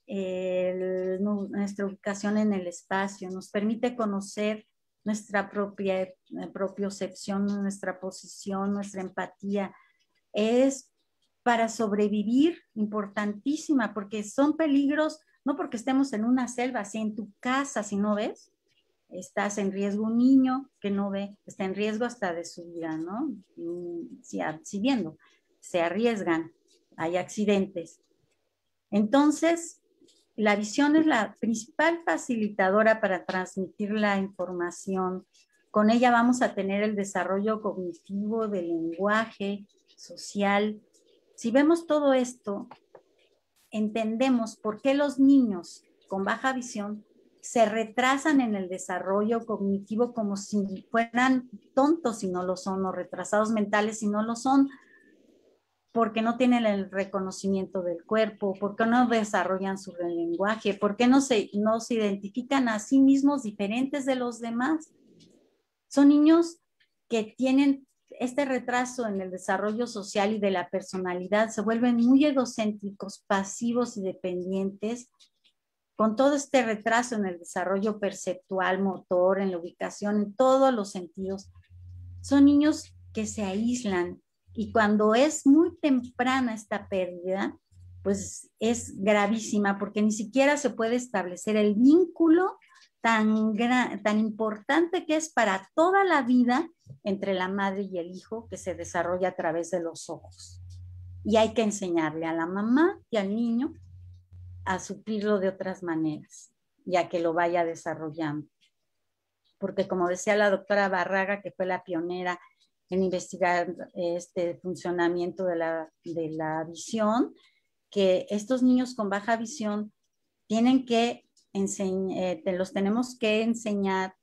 nuestra ubicación en el espacio, nos permite conocer nuestra propia propiocepción, nuestra posición, nuestra empatía. Es para sobrevivir importantísima, porque son peligros, no porque estemos en una selva, si en tu casa, si no ves, estás en riesgo. Un niño que no ve está en riesgo hasta de su vida, ¿no? Si viendo, se arriesgan, hay accidentes. Entonces, la visión es la principal facilitadora para transmitir la información. Con ella vamos a tener el desarrollo cognitivo, del lenguaje, social. Si vemos todo esto, entendemos por qué los niños con baja visión se retrasan en el desarrollo cognitivo como si fueran tontos si no lo son, o retrasados mentales si no lo son, porque no tienen el reconocimiento del cuerpo, porque no desarrollan su lenguaje, porque no se identifican a sí mismos diferentes de los demás. Son niños que tienen este retraso en el desarrollo social y de la personalidad, se vuelven muy egocéntricos, pasivos y dependientes, con todo este retraso en el desarrollo perceptual, motor, en la ubicación, en todos los sentidos. Son niños que se aíslan y cuando es muy temprana esta pérdida, pues es gravísima porque ni siquiera se puede establecer el vínculo tan importante que es para toda la vida entre la madre y el hijo, que se desarrolla a través de los ojos. Y hay que enseñarle a la mamá y al niño a suplirlo de otras maneras, ya que lo vaya desarrollando. Porque como decía la doctora Barraga, que fue la pionera en investigar este funcionamiento de la visión, que estos niños con baja visión tienen que los tenemos que enseñar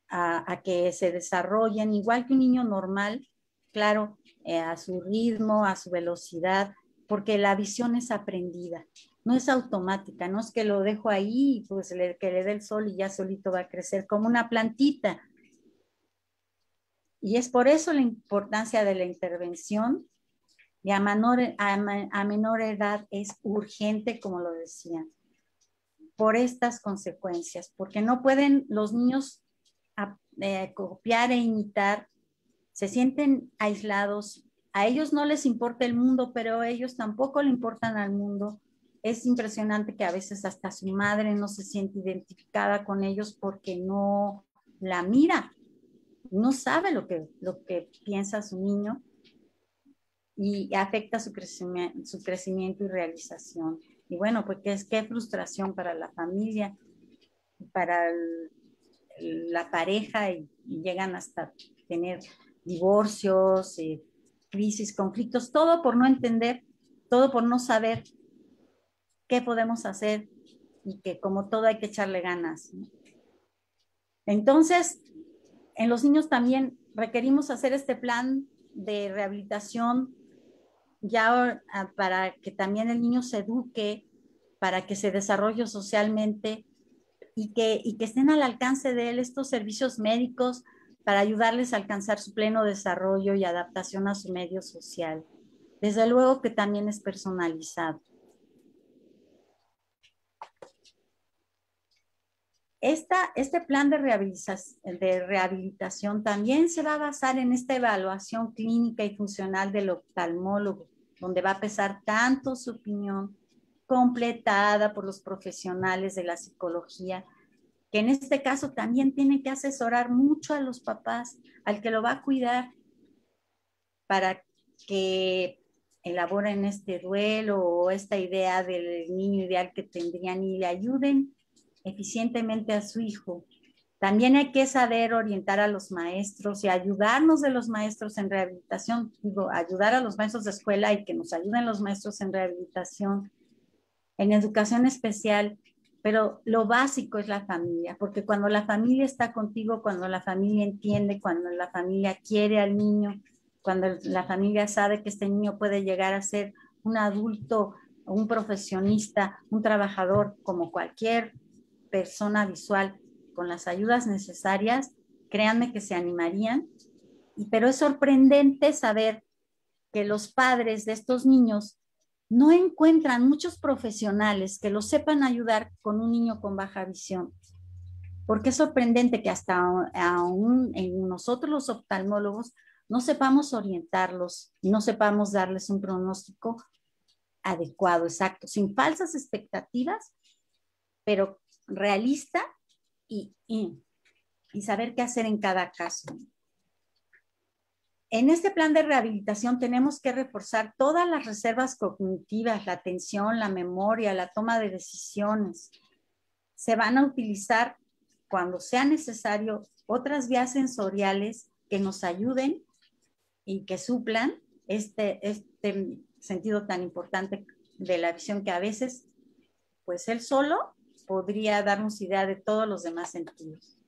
a que se desarrollen igual que un niño normal, claro, a su ritmo, a su velocidad, porque la visión es aprendida, no es automática, no es que lo dejo ahí y pues que le dé el sol y ya solito va a crecer como una plantita. Y es por eso la importancia de la intervención y a menor edad es urgente, como lo decían, por estas consecuencias, porque no pueden los niños copiar e imitar, se sienten aislados, a ellos no les importa el mundo, pero ellos tampoco le importan al mundo. Es impresionante que a veces hasta su madre no se siente identificada con ellos porque no la mira, no sabe lo que piensa su niño y afecta su crecimiento y realización. Y bueno, pues qué frustración para la familia, para la pareja y llegan hasta tener divorcios, crisis, conflictos, todo por no entender, todo por no saber qué podemos hacer y que como todo hay que echarle ganas, ¿no? Entonces, en los niños también requerimos hacer este plan de rehabilitación ya para que también el niño se eduque, para que se desarrolle socialmente y que estén al alcance de él estos servicios médicos para ayudarles a alcanzar su pleno desarrollo y adaptación a su medio social. Desde luego que también es personalizado. Este plan de rehabilitación también se va a basar en esta evaluación clínica y funcional del oftalmólogo, donde va a pesar tanto su opinión, completada por los profesionales de la psicología, que en este caso también tienen que asesorar mucho a los papás, al que lo va a cuidar, para que elaboren este duelo o esta idea del niño ideal que tendrían y le ayuden eficientemente a su hijo. También hay que saber orientar a los maestros y ayudarnos de los maestros en rehabilitación, digo, ayudar a los maestros de escuela y que nos ayuden los maestros en rehabilitación, en educación especial, pero lo básico es la familia, porque cuando la familia está contigo, cuando la familia entiende, cuando la familia quiere al niño, cuando la familia sabe que este niño puede llegar a ser un adulto, un profesionista, un trabajador como cualquier persona visual con las ayudas necesarias, créanme que se animarían. Pero es sorprendente saber que los padres de estos niños no encuentran muchos profesionales que los sepan ayudar con un niño con baja visión. Porque es sorprendente que hasta aún en nosotros los oftalmólogos no sepamos orientarlos, no sepamos darles un pronóstico adecuado, exacto, sin falsas expectativas, pero realista y saber qué hacer en cada caso. En este plan de rehabilitación tenemos que reforzar todas las reservas cognitivas, la atención, la memoria, la toma de decisiones. Se van a utilizar, cuando sea necesario, otras vías sensoriales que nos ayuden y que suplan este sentido tan importante de la visión, que a veces, pues él solo podría darnos idea de todos los demás sentidos.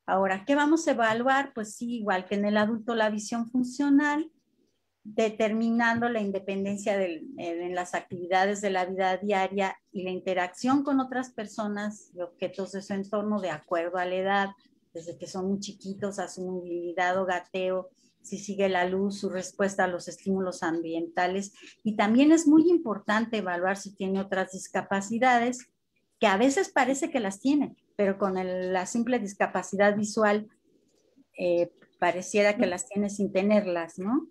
Ahora, ¿qué vamos a evaluar? Pues sí, igual que en el adulto, la visión funcional, determinando la independencia en las actividades de la vida diaria y la interacción con otras personas y objetos de su entorno de acuerdo a la edad, desde que son muy chiquitos, a su movilidad o gateo, si sigue la luz, su respuesta a los estímulos ambientales. Y también es muy importante evaluar si tiene otras discapacidades, que a veces parece que las tiene, pero con la simple discapacidad visual pareciera que las tiene sin tenerlas, ¿no?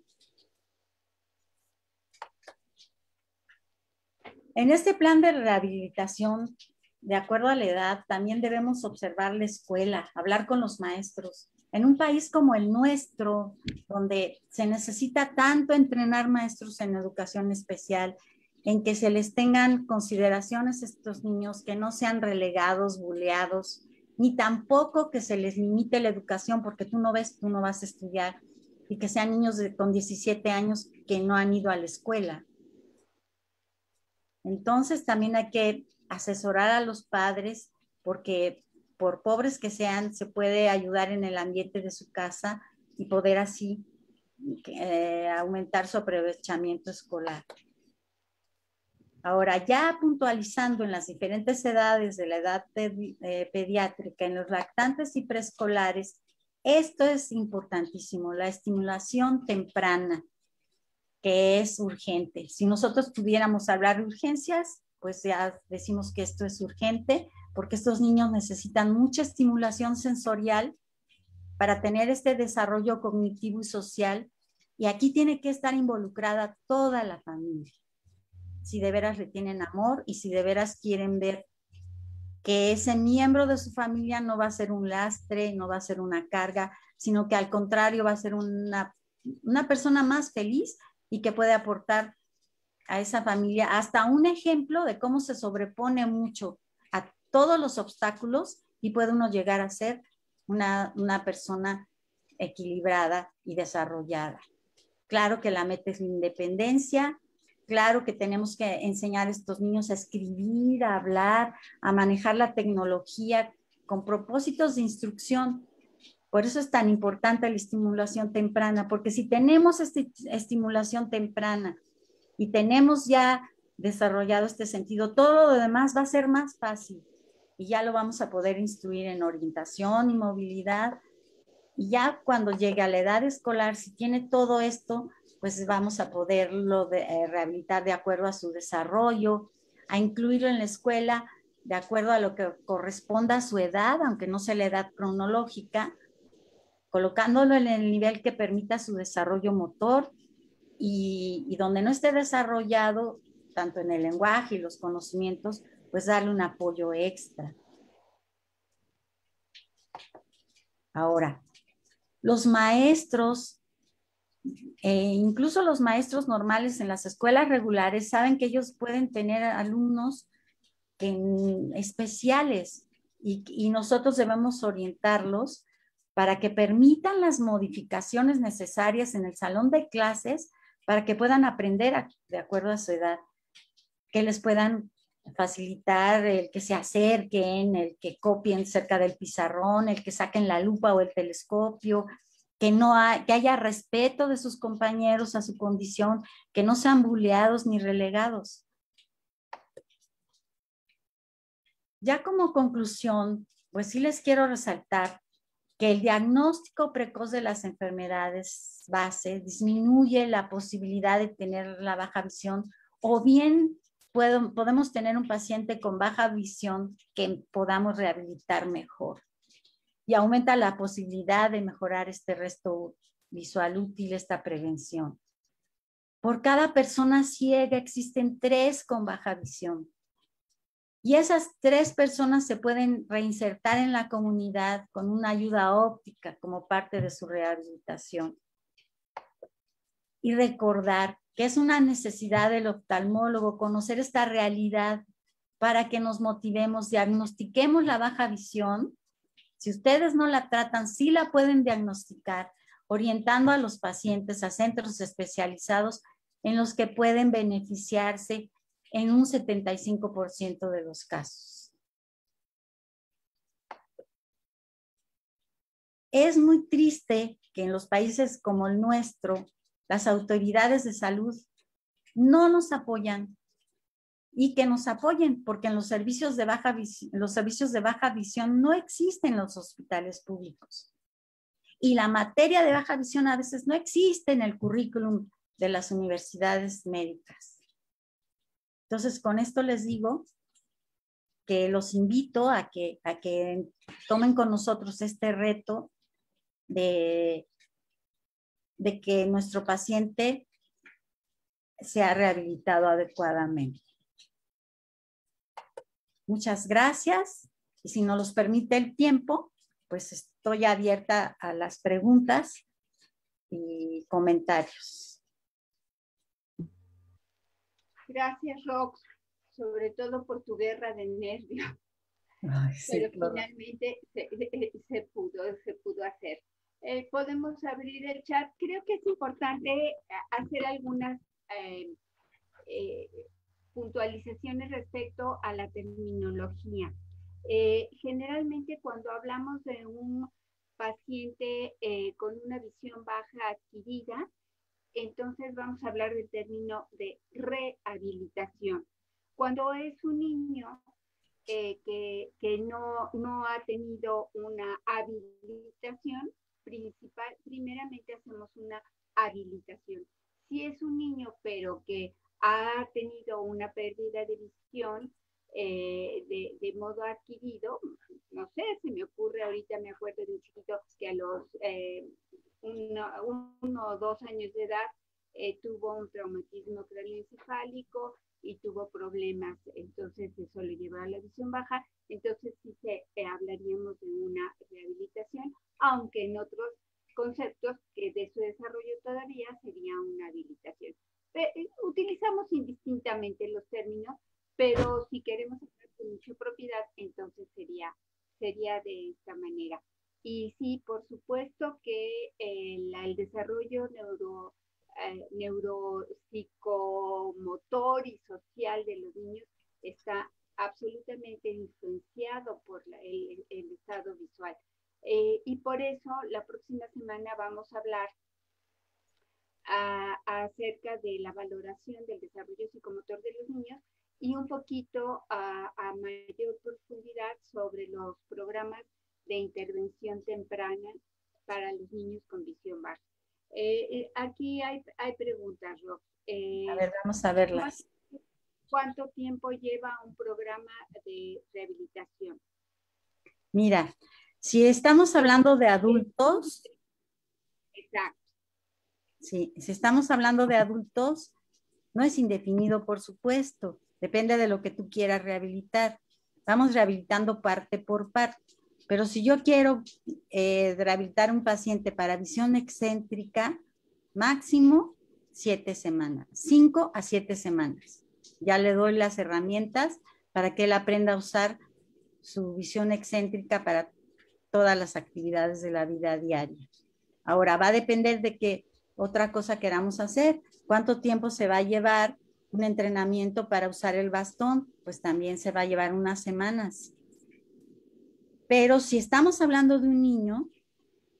En este plan de rehabilitación, de acuerdo a la edad, también debemos observar la escuela, hablar con los maestros. En un país como el nuestro, donde se necesita tanto entrenar maestros en educación especial, en que se les tengan consideraciones a estos niños, que no sean relegados, buleados, ni tampoco que se les limite la educación porque tú no ves, tú no vas a estudiar, y que sean niños con 17 años que no han ido a la escuela. Entonces también hay que asesorar a los padres, porque por pobres que sean, se puede ayudar en el ambiente de su casa y poder así aumentar su aprovechamiento escolar. Ahora, ya puntualizando en las diferentes edades de la edad pediátrica, en los lactantes y preescolares, esto es importantísimo, la estimulación temprana, que es urgente. Si nosotros pudiéramos hablar de urgencias, pues ya decimos que esto es urgente, porque estos niños necesitan mucha estimulación sensorial para tener este desarrollo cognitivo y social, y aquí tiene que estar involucrada toda la familia, si de veras le tienen amor y si de veras quieren ver que ese miembro de su familia no va a ser un lastre, no va a ser una carga, sino que al contrario va a ser una persona más feliz y que puede aportar a esa familia hasta un ejemplo de cómo se sobrepone mucho a todos los obstáculos y puede uno llegar a ser una persona equilibrada y desarrollada. Claro que la meta es la independencia, claro que tenemos que enseñar a estos niños a escribir, a hablar, a manejar la tecnología con propósitos de instrucción. Por eso es tan importante la estimulación temprana, porque si tenemos esta estimulación temprana y tenemos ya desarrollado este sentido, todo lo demás va a ser más fácil y ya lo vamos a poder instruir en orientación y movilidad. Y ya cuando llegue a la edad escolar, si tiene todo esto, pues vamos a poderlo rehabilitar de acuerdo a su desarrollo, a incluirlo en la escuela, de acuerdo a lo que corresponda a su edad, aunque no sea la edad cronológica, colocándolo en el nivel que permita su desarrollo motor y donde no esté desarrollado, tanto en el lenguaje y los conocimientos, pues darle un apoyo extra. Ahora, los maestros, incluso los maestros normales en las escuelas regulares, saben que ellos pueden tener alumnos especiales y nosotros debemos orientarlos para que permitan las modificaciones necesarias en el salón de clases para que puedan aprender de acuerdo a su edad, que les puedan facilitar el que se acerquen, el que copien cerca del pizarrón, el que saquen la lupa o el telescopio, que haya respeto de sus compañeros a su condición, que no sean buleados ni relegados. Ya como conclusión, pues sí les quiero resaltar que el diagnóstico precoz de las enfermedades base disminuye la posibilidad de tener la baja visión, o bien podemos tener un paciente con baja visión que podamos rehabilitar mejor. Y aumenta la posibilidad de mejorar este resto visual útil, esta prevención. Por cada persona ciega existen 3 con baja visión. Y esas 3 personas se pueden reinsertar en la comunidad con una ayuda óptica como parte de su rehabilitación. Y recordar que es una necesidad del oftalmólogo conocer esta realidad para que nos motivemos, diagnostiquemos la baja visión. Si ustedes no la tratan, sí la pueden diagnosticar, orientando a los pacientes a centros especializados en los que pueden beneficiarse en un 75% de los casos. Es muy triste que en los países como el nuestro, las autoridades de salud no nos apoyan, y que nos apoyen, porque en los servicios de baja visión no existen en los hospitales públicos. Y la materia de baja visión a veces no existe en el currículum de las universidades médicas. Entonces, con esto les digo que los invito a que tomen con nosotros este reto de que nuestro paciente sea rehabilitado adecuadamente. Muchas gracias. Y si nos los permite el tiempo, pues estoy abierta a las preguntas y comentarios. Gracias, Rox, sobre todo por tu guerra de nervios. Ay, sí, pero claro. finalmente se pudo hacer. Podemos abrir el chat. Creo que es importante hacer algunas puntualizaciones respecto a la terminología. Generalmente cuando hablamos de un paciente con una visión baja adquirida, entonces vamos a hablar del término de rehabilitación. Cuando es un niño que no ha tenido una habilitación principal, primeramente hacemos una habilitación. Si es un niño pero que ha tenido una pérdida de visión de modo adquirido, no sé, se me ocurre ahorita, me acuerdo de un chiquito que a los 1 o 2 años de edad tuvo un traumatismo craneoencefálico y tuvo problemas, entonces eso le llevó a la visión baja, entonces sí hablaríamos de una rehabilitación, aunque en otros conceptos que de su desarrollo todavía sería una habilitación. Utilizamos indistintamente los términos, pero si queremos hablar con mucha propiedad, entonces sería de esta manera. Y sí, por supuesto que el desarrollo neuropsicomotor y social de los niños está absolutamente influenciado por el estado visual. Y por eso la próxima semana vamos a hablar acerca de la valoración del desarrollo psicomotor de los niños y un poquito a mayor profundidad sobre los programas de intervención temprana para los niños con visión baja. Aquí hay preguntas, Rox. A ver, vamos a verlas. ¿Cuánto tiempo lleva un programa de rehabilitación? Mira, si estamos hablando de adultos, Exacto. sí, si estamos hablando de adultos, no es indefinido, por supuesto. Depende de lo que tú quieras rehabilitar. Vamos rehabilitando parte por parte. Pero si yo quiero rehabilitar un paciente para visión excéntrica, máximo 7 semanas, 5 a 7 semanas. Ya le doy las herramientas para que él aprenda a usar su visión excéntrica para todas las actividades de la vida diaria. Ahora va a depender de qué otra cosa queramos hacer. ¿Cuánto tiempo se va a llevar un entrenamiento para usar el bastón? Pues también se va a llevar unas semanas. Pero si estamos hablando de un niño,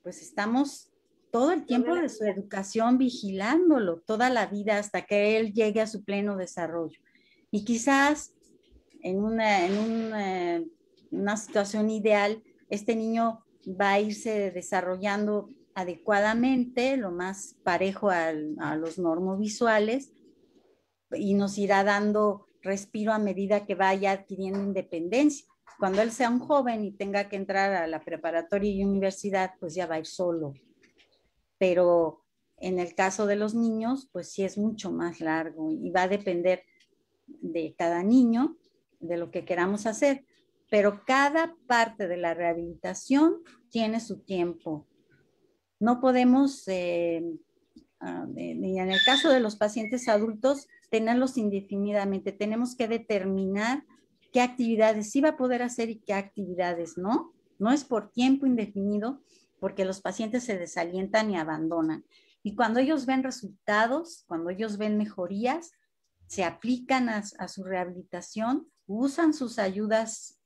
pues estamos todo el tiempo de su educación vigilándolo, toda la vida hasta que él llegue a su pleno desarrollo. Y quizás en una situación ideal, este niño va a irse desarrollando adecuadamente, lo más parejo a los normovisuales, y nos irá dando respiro a medida que vaya adquiriendo independencia. Cuando él sea un joven y tenga que entrar a la preparatoria y universidad, pues ya va a ir solo. Pero en el caso de los niños, pues sí es mucho más largo y va a depender de cada niño, de lo que queramos hacer. Pero cada parte de la rehabilitación tiene su tiempo. No podemos, en el caso de los pacientes adultos, tenerlos indefinidamente. Tenemos que determinar qué actividades sí va a poder hacer y qué actividades no. No es por tiempo indefinido, porque los pacientes se desalientan y abandonan. Y cuando ellos ven resultados, cuando ellos ven mejorías, se aplican a su rehabilitación, usan sus ayudas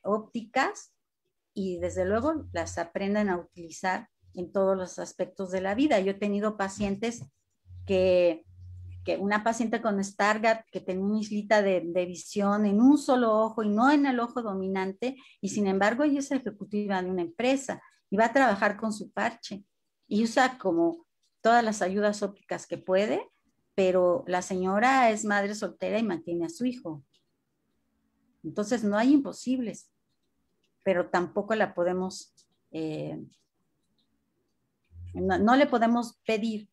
ópticas y desde luego las aprenden a utilizar en todos los aspectos de la vida. Yo he tenido pacientes que una paciente con Stargardt que tenía una islita de visión en un solo ojo y no en el ojo dominante, y sin embargo ella es ejecutiva de una empresa y va a trabajar con su parche y usa como todas las ayudas ópticas que puede, pero la señora es madre soltera y mantiene a su hijo. Entonces no hay imposibles, pero tampoco la podemos, no le podemos pedir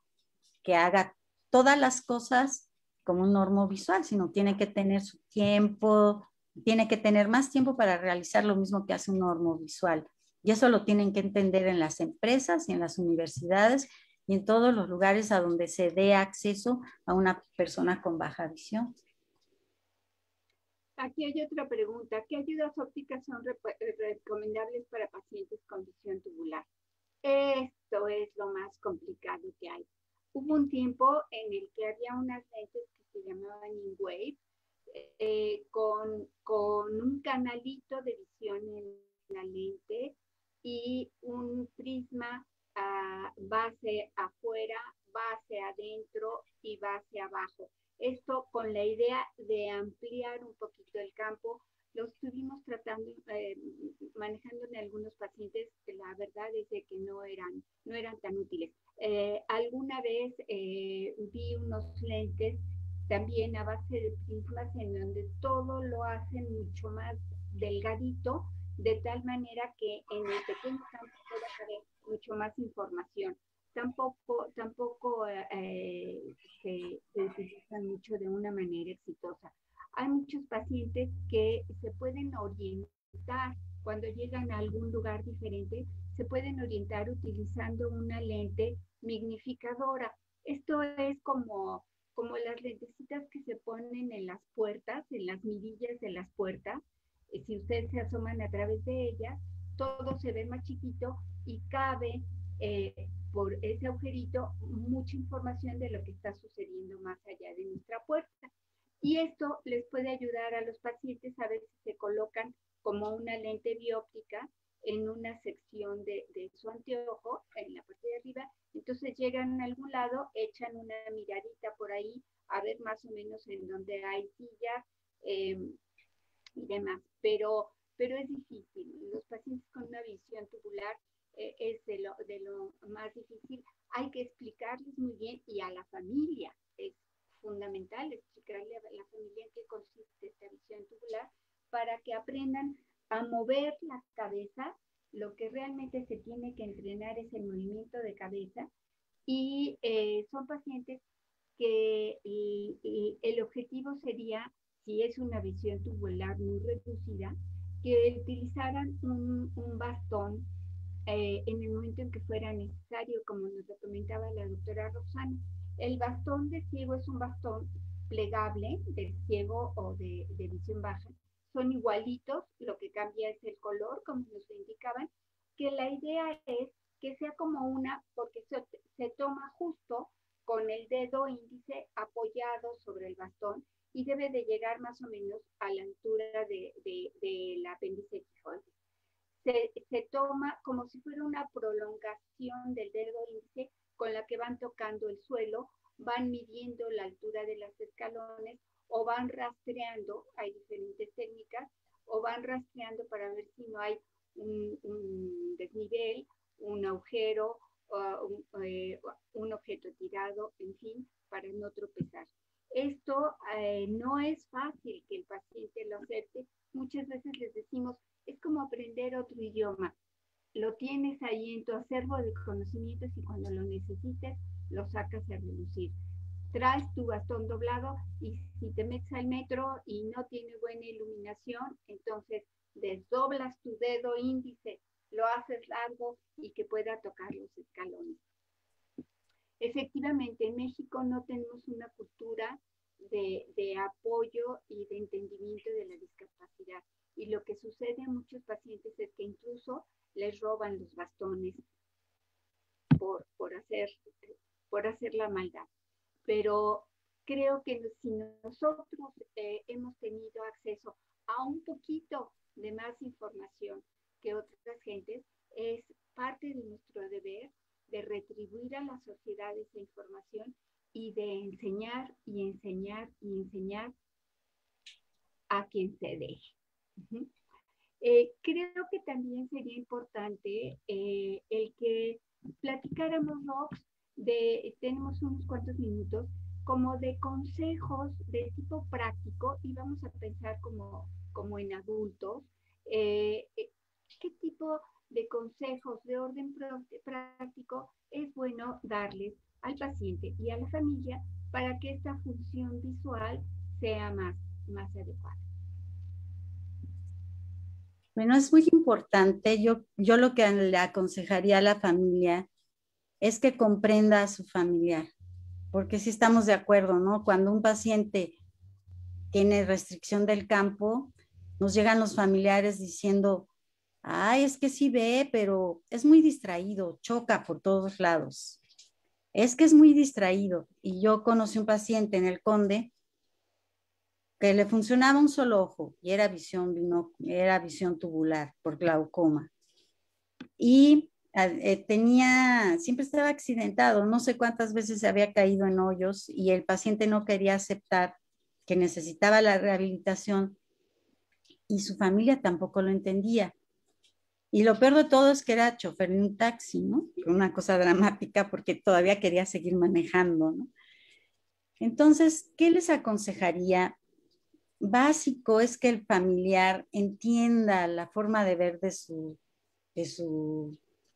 que haga todas las cosas como un normovisual, sino tiene que tener su tiempo, tiene que tener más tiempo para realizar lo mismo que hace un normovisual. Y eso lo tienen que entender en las empresas y en las universidades y en todos los lugares a donde se dé acceso a una persona con baja visión. Aquí hay otra pregunta. ¿Qué ayudas ópticas son recomendables para pacientes con visión tubular? Esto es lo más complicado que hay. Hubo un tiempo en el que había unas lentes que se llamaban InWave, con un canalito de visión en la lente y un prisma base afuera, base adentro y base abajo. Esto con la idea de ampliar un poquito el campo. Lo estuvimos tratando, manejando en algunos pacientes, la verdad es de que no eran tan útiles. Alguna vez vi unos lentes también a base de prismas en donde todo lo hacen mucho más delgadito, de tal manera que en el pequeño campo pueda caber mucho más información. Tampoco se utilizan mucho de una manera exitosa. Hay muchos pacientes que se pueden orientar cuando llegan a algún lugar diferente, se pueden orientar utilizando una lente magnificadora. Esto es como las lentecitas que se ponen en las puertas, en las mirillas de las puertas. Si ustedes se asoman a través de ellas, todo se ve más chiquito y cabe por ese agujerito mucha información de lo que está sucediendo más allá de nuestra puerta. Y esto les puede ayudar a los pacientes a ver si se colocan como una lente bióptica en una sección de su anteojo, en la parte de arriba. Entonces llegan a algún lado, echan una miradita por ahí a ver más o menos en donde hay sillas y demás. Pero es difícil. Los pacientes con una visión tubular es de lo más difícil. Hay que explicarles muy bien y a la familia es fundamental explicarle a la familia en qué consiste esta visión tubular para que aprendan a mover la cabeza. Lo que realmente se tiene que entrenar es el movimiento de cabeza y son pacientes que el objetivo sería, si es una visión tubular muy reducida, que utilizaran un bastón en el momento en que fuera necesario, como nos lo comentaba la doctora Roxana. El bastón de ciego es un bastón plegable, del ciego o de visión baja. Son igualitos, lo que cambia es el color, como nos lo indicaban, que la idea es que sea como una, porque se toma justo con el dedo índice apoyado sobre el bastón y debe de llegar más o menos a la altura del apéndice quijoide. Se toma como si fuera una prolongación del dedo índice con la que van tocando el suelo, van midiendo la altura de los escalones o van rastreando, hay diferentes técnicas, o van rastreando para ver si no hay un desnivel, un agujero, un objeto tirado, en fin, para no tropezar. Esto no es fácil que el paciente lo acepte. Muchas veces les decimos, es como aprender otro idioma. Lo tienes ahí en tu acervo de conocimientos y cuando lo necesites, lo sacas a relucir. Traes tu bastón doblado y si te metes al metro y no tiene buena iluminación, entonces desdoblas tu dedo índice, lo haces largo y que pueda tocar los escalones. Efectivamente, en México no tenemos una cultura de apoyo y de entendimiento de la discapacidad. Y lo que sucede a muchos pacientes es que incluso les roban los bastones por hacer la maldad. Pero creo que si nosotros hemos tenido acceso a un poquito de más información que otras gentes, es parte de nuestro deber de retribuir a la sociedad esa información y de enseñar y enseñar y enseñar a quien se deje. Creo que también sería importante el que platicáramos, Rox, tenemos unos cuantos minutos, como de consejos de tipo práctico y vamos a pensar como en adultos. ¿Qué tipo de consejos de orden práctico es bueno darles al paciente y a la familia para que esta función visual sea más adecuada? Bueno, es muy importante. Yo lo que le aconsejaría a la familia es que comprenda a su familiar, porque sí estamos de acuerdo, ¿no? Cuando un paciente tiene restricción del campo, nos llegan los familiares diciendo, ay, es que sí ve, pero es muy distraído, choca por todos lados. Es que es muy distraído. Y yo conocí un paciente en el Conde que le funcionaba un solo ojo y era visión tubular por glaucoma. Y siempre estaba accidentado, no sé cuántas veces se había caído en hoyos y el paciente no quería aceptar que necesitaba la rehabilitación y su familia tampoco lo entendía. Y lo peor de todo es que era chofer de un taxi, ¿no? Una cosa dramática porque todavía quería seguir manejando, ¿no? Entonces, ¿qué les aconsejaría? Básico es que el familiar entienda la forma de ver de su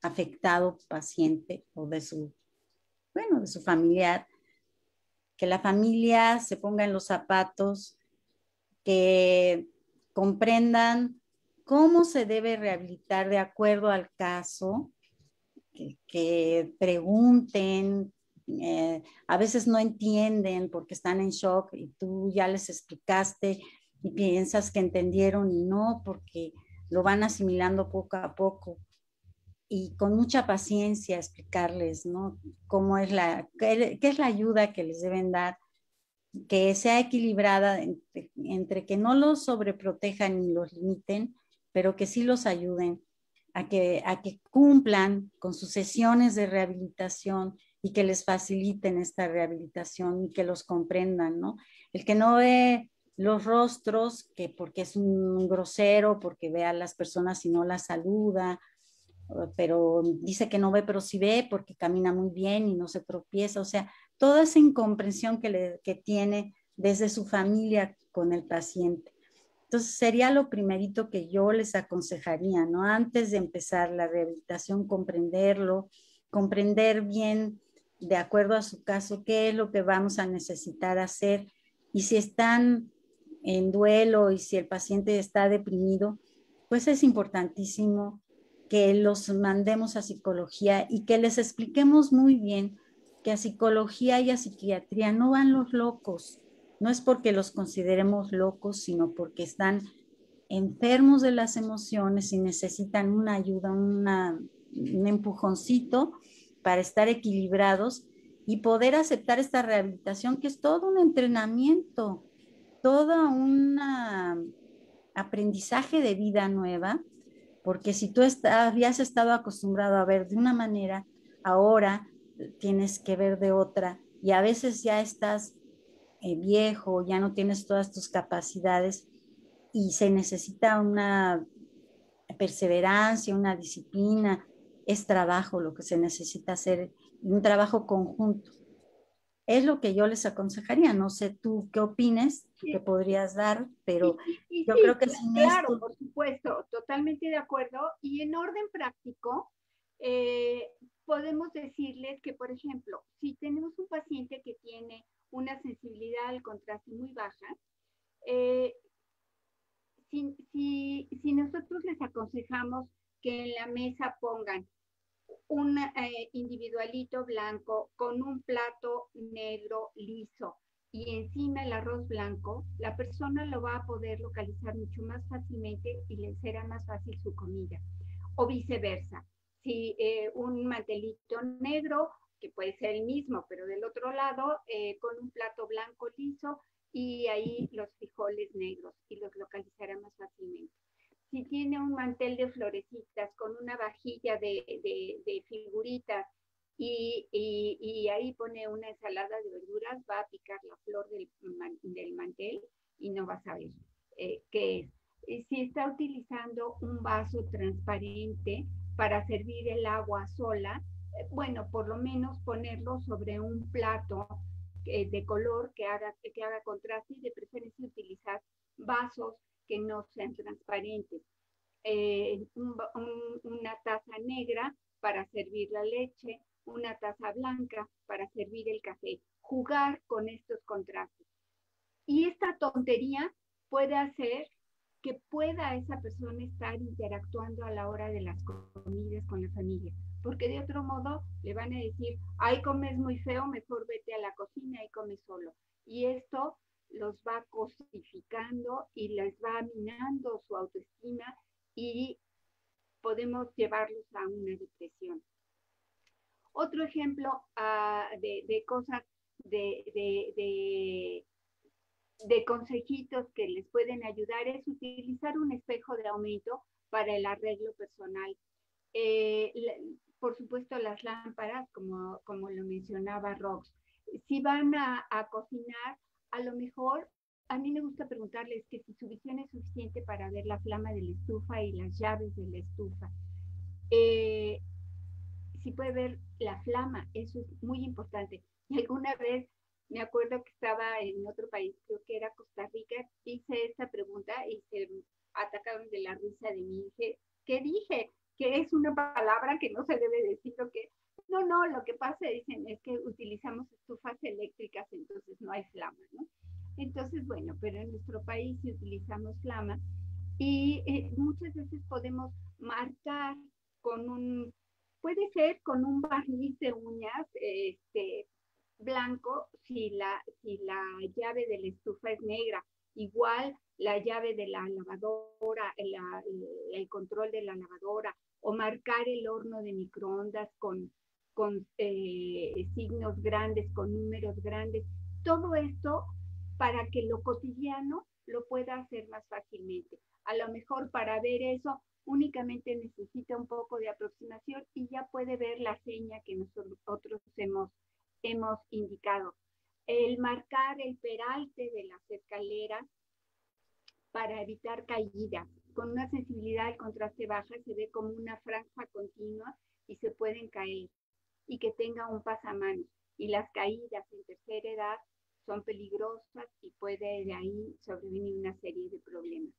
afectado paciente o de su familiar, que la familia se ponga en los zapatos, que comprendan cómo se debe rehabilitar de acuerdo al caso, que pregunten, a veces no entienden porque están en shock y tú ya les explicaste y piensas que entendieron y no, porque lo van asimilando poco a poco. Y con mucha paciencia explicarles, ¿no? Qué es la ayuda que les deben dar, que sea equilibrada entre que no los sobreprotejan ni los limiten, pero que sí los ayuden a que cumplan con sus sesiones de rehabilitación y que les faciliten esta rehabilitación y que los comprendan, ¿no? El que no ve los rostros, que porque es un grosero, porque ve a las personas y no las saluda, pero dice que no ve, pero sí ve porque camina muy bien y no se tropieza. O sea, toda esa incomprensión que tiene desde su familia con el paciente. Entonces sería lo primerito que yo les aconsejaría, ¿no? Antes de empezar la rehabilitación, comprenderlo, comprender bien de acuerdo a su caso qué es lo que vamos a necesitar hacer y si están en duelo y si el paciente está deprimido, pues es importantísimo que los mandemos a psicología y que les expliquemos muy bien que a psicología y a psiquiatría no van los locos. No es porque los consideremos locos, sino porque están enfermos de las emociones y necesitan una ayuda, un empujoncito para estar equilibrados y poder aceptar esta rehabilitación, que es todo un entrenamiento, todo un aprendizaje de vida nueva, porque si tú habías estado acostumbrado a ver de una manera, ahora tienes que ver de otra y a veces ya estás viejo, ya no tienes todas tus capacidades y se necesita una perseverancia, una disciplina, es trabajo lo que se necesita hacer, un trabajo conjunto. Es lo que yo les aconsejaría, no sé tú qué opines, qué podrías dar, pero yo creo que sin claro, esto... por supuesto, totalmente de acuerdo. Y en orden práctico, podemos decirles que, por ejemplo, si tenemos un paciente que tiene una sensibilidad al contraste muy baja, si nosotros les aconsejamos que en la mesa pongan un individualito blanco con un plato negro liso y encima el arroz blanco, la persona lo va a poder localizar mucho más fácilmente y le será más fácil su comida. O viceversa, si un mantelito negro, que puede ser el mismo, pero del otro lado, con un plato blanco liso y ahí los frijoles negros y los localizará más fácilmente. Si tiene un mantel de florecitas con una vajilla de figuritas y ahí pone una ensalada de verduras, va a picar la flor del mantel y no va a saber qué es. Si está utilizando un vaso transparente para servir el agua sola, bueno, por lo menos ponerlo sobre un plato de color que haga contraste y de preferencia utilizar vasos que no sean transparentes. Una taza negra para servir la leche, una taza blanca para servir el café. Jugar con estos contrastes. Y esta tontería puede hacer que pueda esa persona estar interactuando a la hora de las comidas con la familia. Porque de otro modo le van a decir, ay, comes muy feo, mejor vete a la cocina y come solo. Y esto los va cosificando y les va minando su autoestima y podemos llevarlos a una depresión. Otro ejemplo de cosas, de consejitos que les pueden ayudar es utilizar un espejo de aumento para el arreglo personal. Por supuesto, las lámparas, como lo mencionaba Rox. Si van a cocinar, a lo mejor a mí me gusta preguntarles que si su visión es suficiente para ver la flama de la estufa y las llaves de la estufa. Si puede ver la flama, eso es muy importante. Y alguna vez me acuerdo que estaba en otro país, creo que era Costa Rica, hice esta pregunta y se atacaron de la risa de mí. Dije, ¿qué dije? Que es una palabra que no se debe decir o que... No, lo que pasa, dicen, es que utilizamos estufas eléctricas, entonces no hay flama, ¿no? Entonces, bueno, pero en nuestro país sí utilizamos flama y muchas veces podemos marcar con puede ser con un barniz de uñas blanco si la llave de la estufa es negra. Igual la llave de la lavadora, el control de la lavadora, o marcar el horno de microondas con signos grandes, con números grandes. Todo esto para que lo cotidiano lo pueda hacer más fácilmente. A lo mejor para ver eso únicamente necesita un poco de aproximación y ya puede ver la seña que nosotros hemos indicado. El marcar el peralte de las escaleras para evitar caídas. Con una sensibilidad al contraste baja se ve como una franja continua y se pueden caer. Y que tenga un pasamanos. y las caídas en tercera edad son peligrosas y puede de ahí sobrevenir una serie de problemas.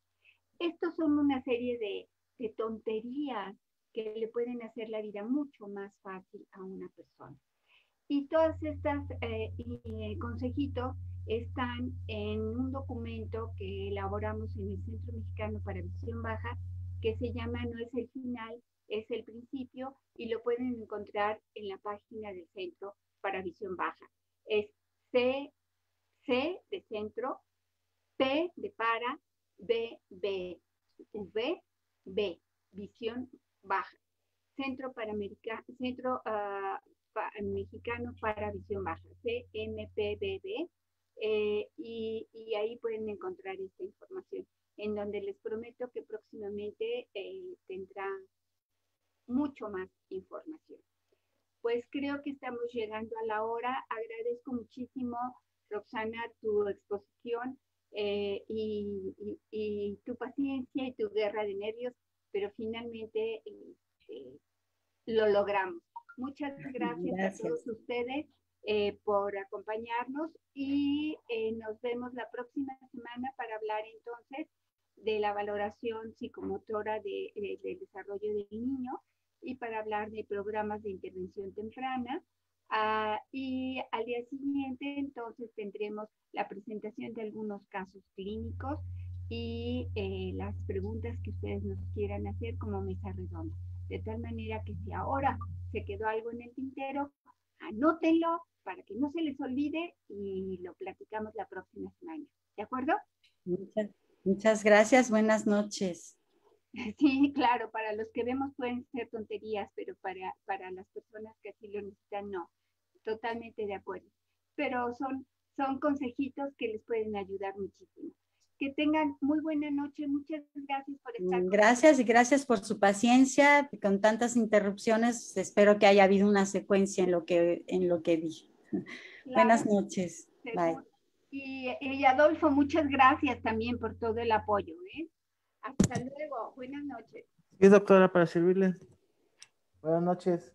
Estos son una serie de tonterías que le pueden hacer la vida mucho más fácil a una persona. Y todas estas consejitos están en un documento que elaboramos en el Centro Mexicano para Visión Baja, que se llama No es el final, es el principio, y lo pueden encontrar en la página del Centro para Visión Baja. Es C de centro, P de para, B, visión baja. Centro Mexicano para Visión Baja, CMPBB, y ahí pueden encontrar esta información, en donde les prometo que próximamente tendrá mucho más información. Pues creo que estamos llegando a la hora. Agradezco muchísimo, Roxana, tu exposición y tu paciencia y tu guerra de nervios, pero finalmente lo logramos. Muchas gracias a todos ustedes por acompañarnos y nos vemos la próxima semana para hablar entonces de la valoración psicomotora del desarrollo del niño y para hablar de programas de intervención temprana. Y al día siguiente entonces tendremos la presentación de algunos casos clínicos y las preguntas que ustedes nos quieran hacer como mesa redonda. De tal manera que si ahora se quedó algo en el tintero, anótenlo para que no se les olvide y lo platicamos la próxima semana. ¿De acuerdo? Muchas gracias. Buenas noches. Sí, claro, para los que vemos pueden ser tonterías, pero para las personas que así lo necesitan, no. Totalmente de acuerdo. Pero son consejitos que les pueden ayudar muchísimo. Que tengan muy buena noche. Muchas gracias por estar con Gracias y gracias por su paciencia. Con tantas interrupciones, espero que haya habido una secuencia en lo que dije. Claro. Buenas noches. Bye. Y Adolfo, muchas gracias también por todo el apoyo. Hasta luego. Buenas noches. Sí, doctora, para servirle. Buenas noches.